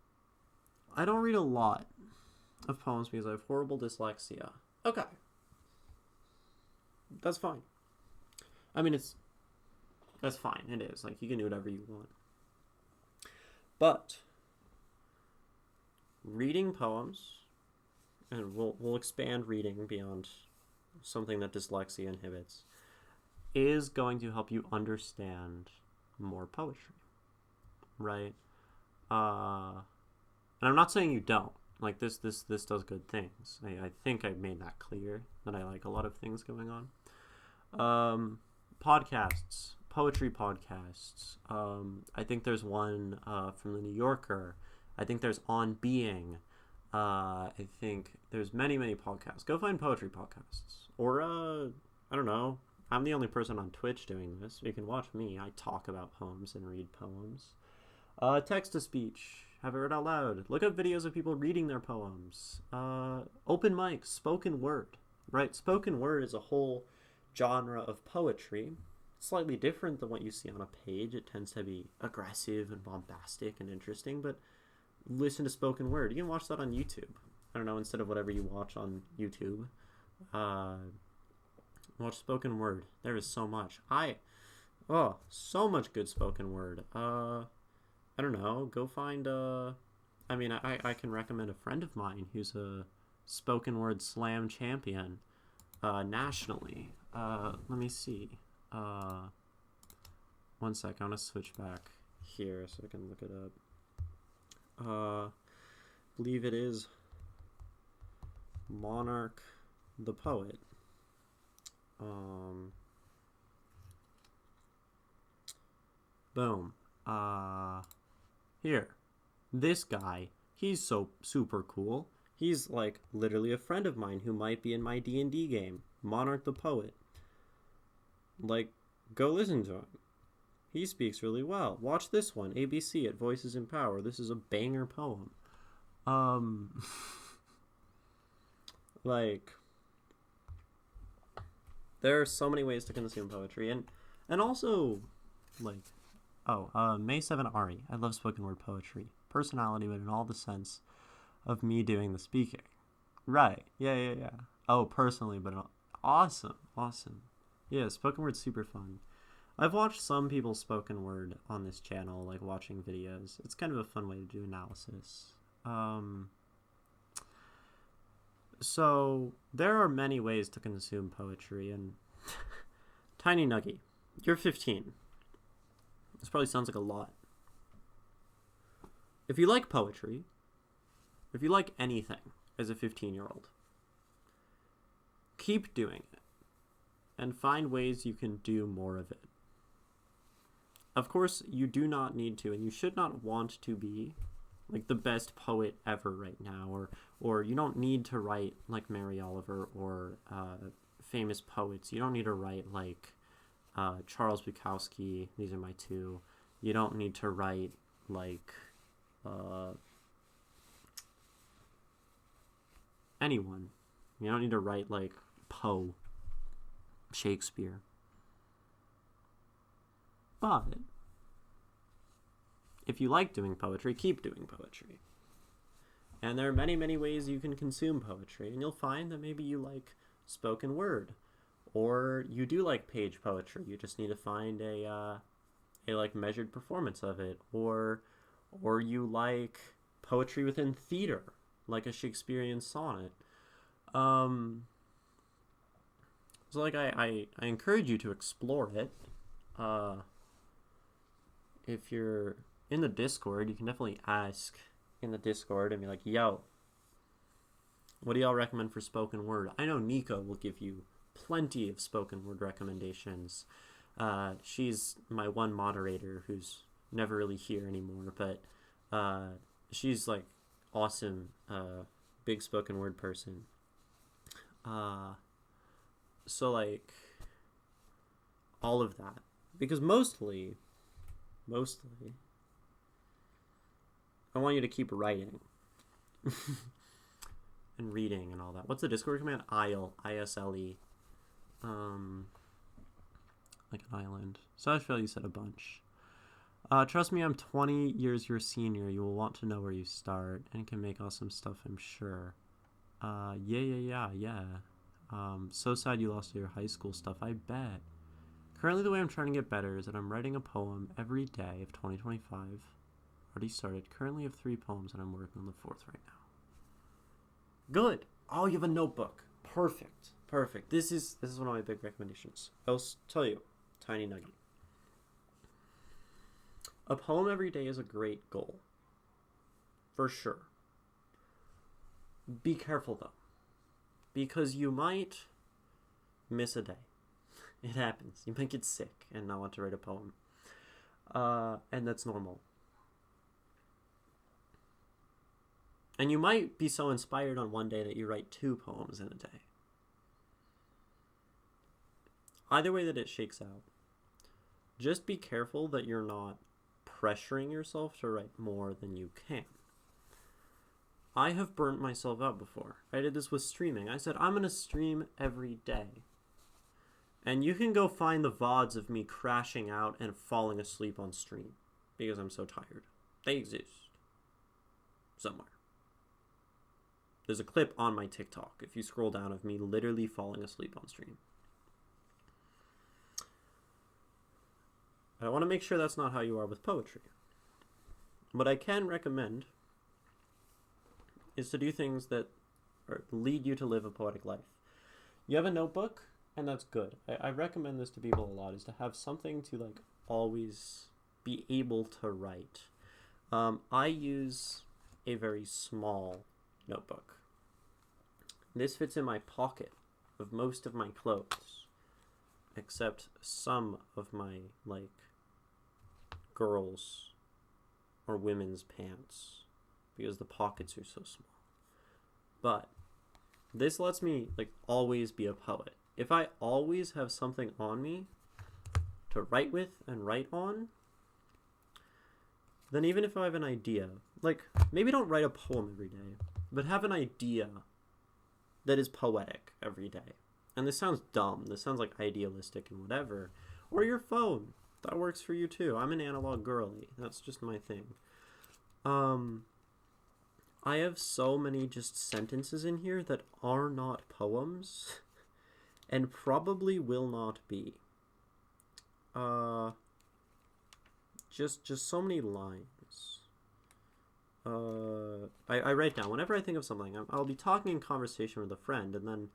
I don't read a lot of poems because I have horrible dyslexia. Okay. That's fine. I mean, that's fine. It is. Like, you can do whatever you want. But reading poems, and we'll expand reading beyond something that dyslexia inhibits, is going to help you understand more poetry, right? And I'm not saying you don't. Like, this does good things. I think I made that clear, that I like a lot of things going on. Podcasts, poetry podcasts. I think there's one from the New Yorker. I think there's On Being. I think there's many podcasts. Go find poetry podcasts. Or, I don't know. I'm the only person on Twitch doing this. You can watch me. I talk about poems and read poems. Text-to-speech. Have it read out loud. Look up videos of people reading their poems. Open mic, spoken word. Right? Spoken word is a whole genre of poetry. Slightly different than what you see on a page. It tends to be aggressive and bombastic and interesting, but listen to spoken word. You can watch that on YouTube. I don't know, instead of whatever you watch on YouTube. Watch spoken word. There is so much. So much good spoken word. I don't know. Go find I can recommend a friend of mine who's a spoken word slam champion nationally. Let me see. 1 sec. I want to switch back here so I can look it up. Believe it is Monarch the Poet. Boom. Here. This guy, he's so super cool. He's like literally a friend of mine who might be in my D&D game. Monarch the Poet. Like, go listen to him. He speaks really well. Watch this one, ABC at Voices in Power. This is a banger poem. Like, there are so many ways to consume poetry, and also, like, May 7 Ari. I love spoken word poetry. Personality, but in all the sense of me doing the speaking. Right. Yeah. Oh, personally, but awesome. Yeah, spoken word's super fun. I've watched some people's spoken word on this channel, like watching videos. It's kind of a fun way to do analysis. So there are many ways to consume poetry, and TinyNuggie, you're 15. This probably sounds like a lot. If you like poetry, if you like anything as a 15-year-old, keep doing it and find ways you can do more of it. Of course, you do not need to, and you should not want to be like the best poet ever right now, or you don't need to write like Mary Oliver or famous poets. You don't need to write like Charles Bukowski. These are my two. You don't need to write like anyone. You don't need to write like Poe, Shakespeare. But if you like doing poetry, keep doing poetry. And there are many ways you can consume poetry, and you'll find that maybe you like spoken word, or you do like page poetry. You just need to find a like measured performance of it, or you like poetry within theater, like a Shakespearean sonnet. So like I encourage you to explore it. If you're in the Discord, you can definitely ask in the Discord and be like, yo, what do y'all recommend for spoken word? I know Nico will give you plenty of spoken word recommendations. She's my one moderator who's never really here anymore, but she's like awesome, big spoken word person. So like all of that, because mostly I want you to keep writing and reading and all that. What's the Discord command? ISLE. Like an island. So I feel you said a bunch. Trust me, I'm 20 years your senior. You will want to know where you start, and can make awesome stuff, I'm sure. Yeah. So sad you lost your high school stuff. I bet. Currently, the way I'm trying to get better is that I'm writing a poem every day of 2025. Already started. Currently have 3 poems, and I'm working on the 4th right now. Good. Oh, you have a notebook. Perfect. Perfect. This is one of my big recommendations. I'll tell you, Tiny Nugget. A poem every day is a great goal. For sure. Be careful, though. Because you might miss a day. It happens. You might get sick and not want to write a poem. And that's normal. And you might be so inspired on one day that you write 2 poems in a day. Either way that it shakes out, just be careful that you're not pressuring yourself to write more than you can. I have burnt myself out before. I did this with streaming. I said, I'm going to stream every day. And you can go find the VODs of me crashing out and falling asleep on stream because I'm so tired. They exist somewhere. There's a clip on my TikTok, if you scroll down, of me literally falling asleep on stream. I want to make sure that's not how you are with poetry. What I can recommend is to do things that lead you to live a poetic life. You have a notebook, and that's good. I recommend this to people a lot, is to have something to always be able to write. I use a very small notebook. This fits in my pocket of most of my clothes, except some of my girls or women's pants, because the pockets are so small. But this lets me always be a poet. If I always have something on me to write with and write on, then even if I have an idea, maybe don't write a poem every day, but have an idea that is poetic every day. And this sounds dumb. This sounds idealistic and whatever. Or your phone. That works for you too. I'm an analog girly. That's just my thing. I have so many just sentences in here that are not poems and probably will not be. Just so many lines. I write down whenever I think of something. I'll be talking in conversation with a friend, and then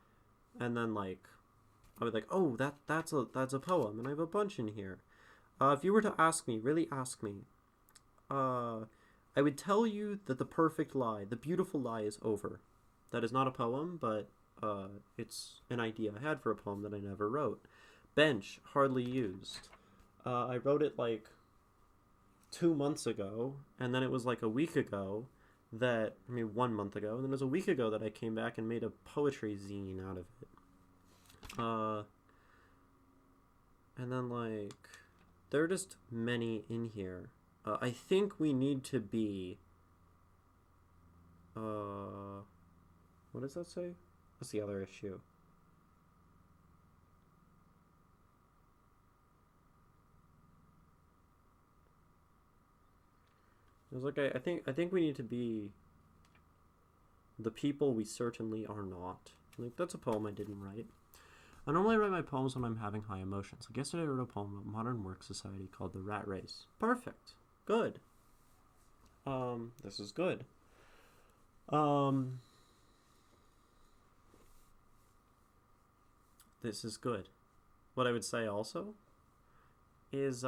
I'll be oh, that's a poem, and I have a bunch in here. If you were to really ask me, I would tell you that the perfect lie, the beautiful lie, is over. That is not a poem, but it's an idea I had for a poem that I never wrote. Bench, hardly used. I wrote it 2 months ago, and then it was a week ago 1 month ago, and then it was a week ago that I came back and made a poetry zine out of it. And then there are just many in here. I think we need to be, what does that say? What's the other issue? It was I think we need to be the people we certainly are not. That's a poem I didn't write. I normally write my poems when I'm having high emotions. Yesterday I wrote a poem about modern work society called The Rat Race. Perfect. Good. This is good. This is good. What I would say also is,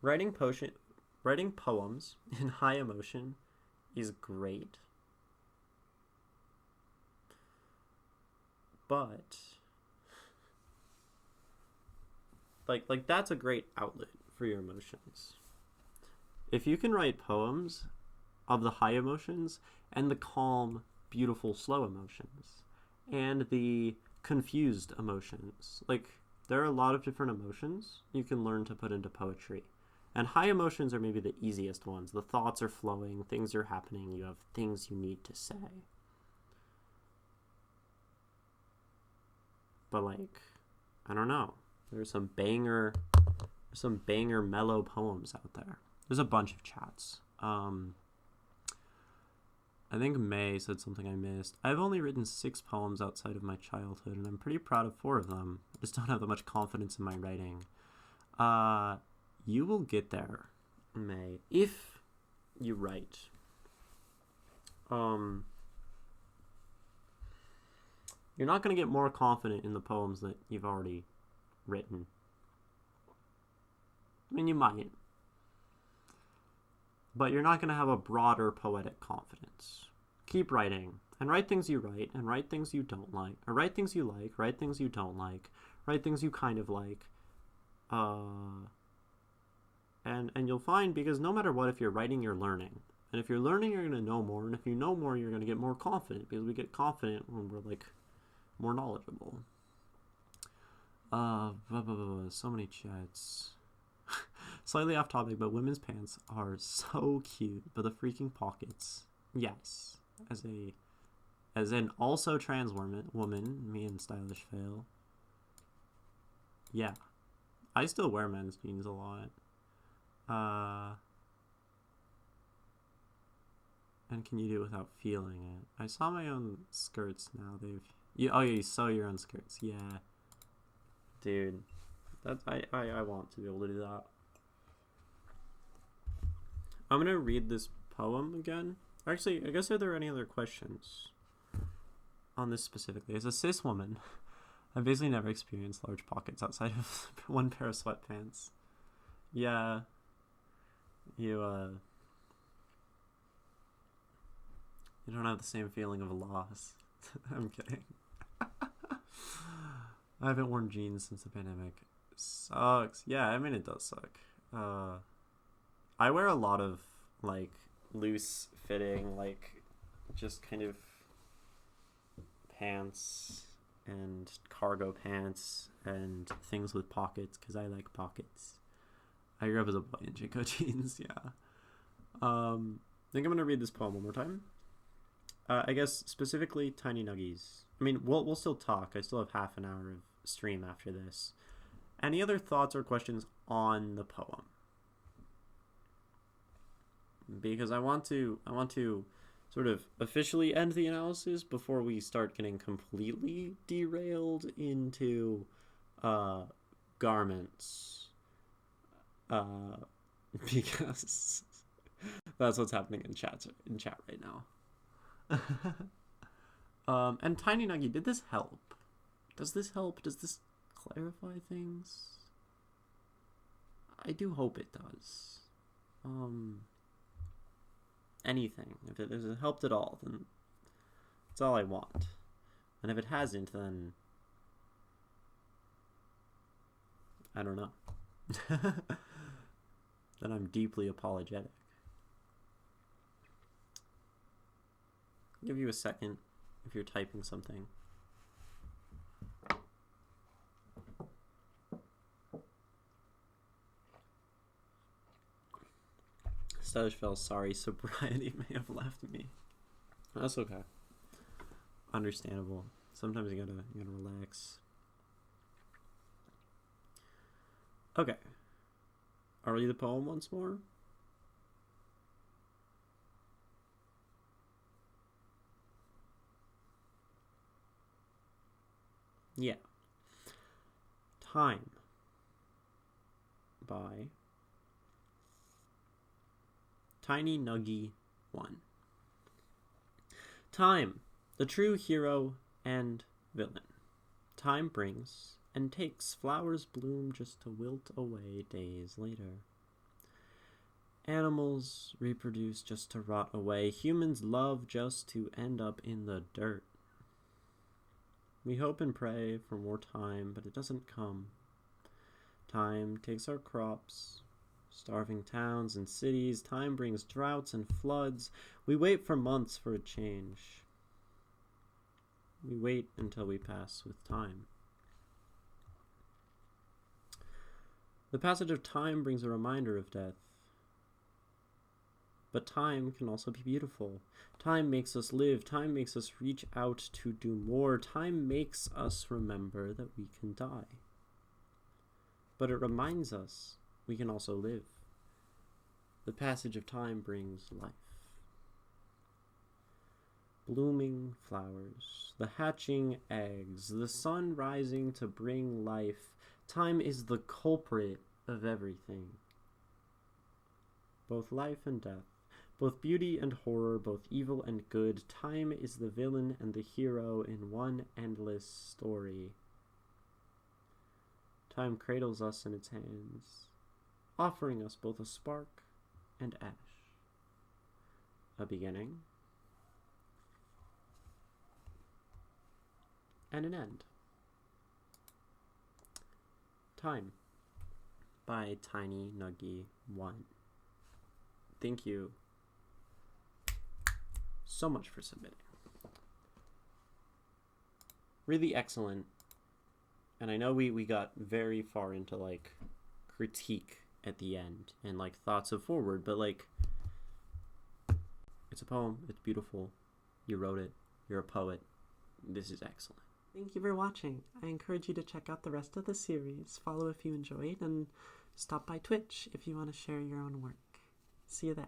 writing poems in high emotion is great. But that's a great outlet for your emotions. If you can write poems of the high emotions and the calm, beautiful, slow emotions and the confused emotions, there are a lot of different emotions you can learn to put into poetry. And high emotions are maybe the easiest ones. The thoughts are flowing, things are happening, you have things you need to say. But I don't know. There's some banger mellow poems out there. There's a bunch of chats. I think May said something I missed. I've only written 6 poems outside of my childhood, and I'm pretty proud of 4 of them. I just don't have that much confidence in my writing. You will get there, May, if you write. You're not going to get more confident in the poems that you've already written. I mean, you might. But you're not going to have a broader poetic confidence. Keep writing. And write things you write, and write things you don't like. Or write things you like, write things you don't like. Write things you kind of like. And you'll find, because no matter what, if you're writing, you're learning. And if you're learning, you're going to know more. And if you know more, you're going to get more confident. Because we get confident when we're, like, more knowledgeable. So many chats. Slightly off topic, but women's pants are so cute. But the freaking pockets. Yes. As an also trans woman, me and Stylish Fail. Yeah. I still wear men's jeans a lot. And can you do it without feeling it? I saw my own skirts now. You sew your own skirts. Yeah. Dude. I want to be able to do that. I'm gonna read this poem again. Actually, I guess, are there any other questions on this specifically? As a cis woman, I've basically never experienced large pockets outside of one pair of sweatpants. Yeah. You don't have the same feeling of loss. I'm kidding. I haven't worn jeans since the pandemic. Sucks. Yeah, I mean, it does suck. I wear a lot of, like, loose fitting, like, just kind of pants and cargo pants and things with pockets, because I like pockets. I grew up as a boy in Jinko jeans, yeah. I think I'm going to read this poem one more time. I guess specifically Tiny Nuggies. I mean, we'll still talk. I still have half an hour of stream after this. Any other thoughts or questions on the poem? Because I want to sort of officially end the analysis before we start getting completely derailed into garments. Because that's what's happening in chat right now. And Tiny Nuggie, did this help? Does this help? Does this clarify things? I do hope it does. Anything. If it has helped at all, then that's all I want. And if it hasn't, then I don't know. Then I'm deeply apologetic. I'll give you a second if you're typing something. Stylish fell, sorry, sobriety may have left me. That's okay. Understandable. Sometimes you gotta relax. Okay. I'll read the poem once more. Yeah. Time by TinyNuggie1. Time, the true hero and villain. Time brings and takes, flowers bloom just to wilt away days later. Animals reproduce just to rot away. Humans love just to end up in the dirt. We hope and pray for more time, but it doesn't come. Time takes our crops, starving towns and cities. Time brings droughts and floods. We wait for months for a change. We wait until we pass with time. The passage of time brings a reminder of death. But time can also be beautiful. Time makes us live. Time makes us reach out to do more. Time makes us remember that we can die. But it reminds us we can also live. The passage of time brings life. blooming flowers, the hatching eggs, the sun rising to bring life. Time is the culprit of everything. Both life and death, both beauty and horror, both evil and good. Time is the villain and the hero in one endless story. Time cradles us in its hands, offering us both a spark and ash, a beginning and an end. Time by TinyNuggie1. Thank you so much for submitting. Really excellent. And I know we got very far into like critique at the end and like thoughts of forward, but like it's a poem, it's beautiful. You wrote it, you're a poet. This is excellent. Thank you for watching. I encourage you to check out the rest of the series, follow if you enjoyed, and stop by Twitch if you want to share your own work. See you there.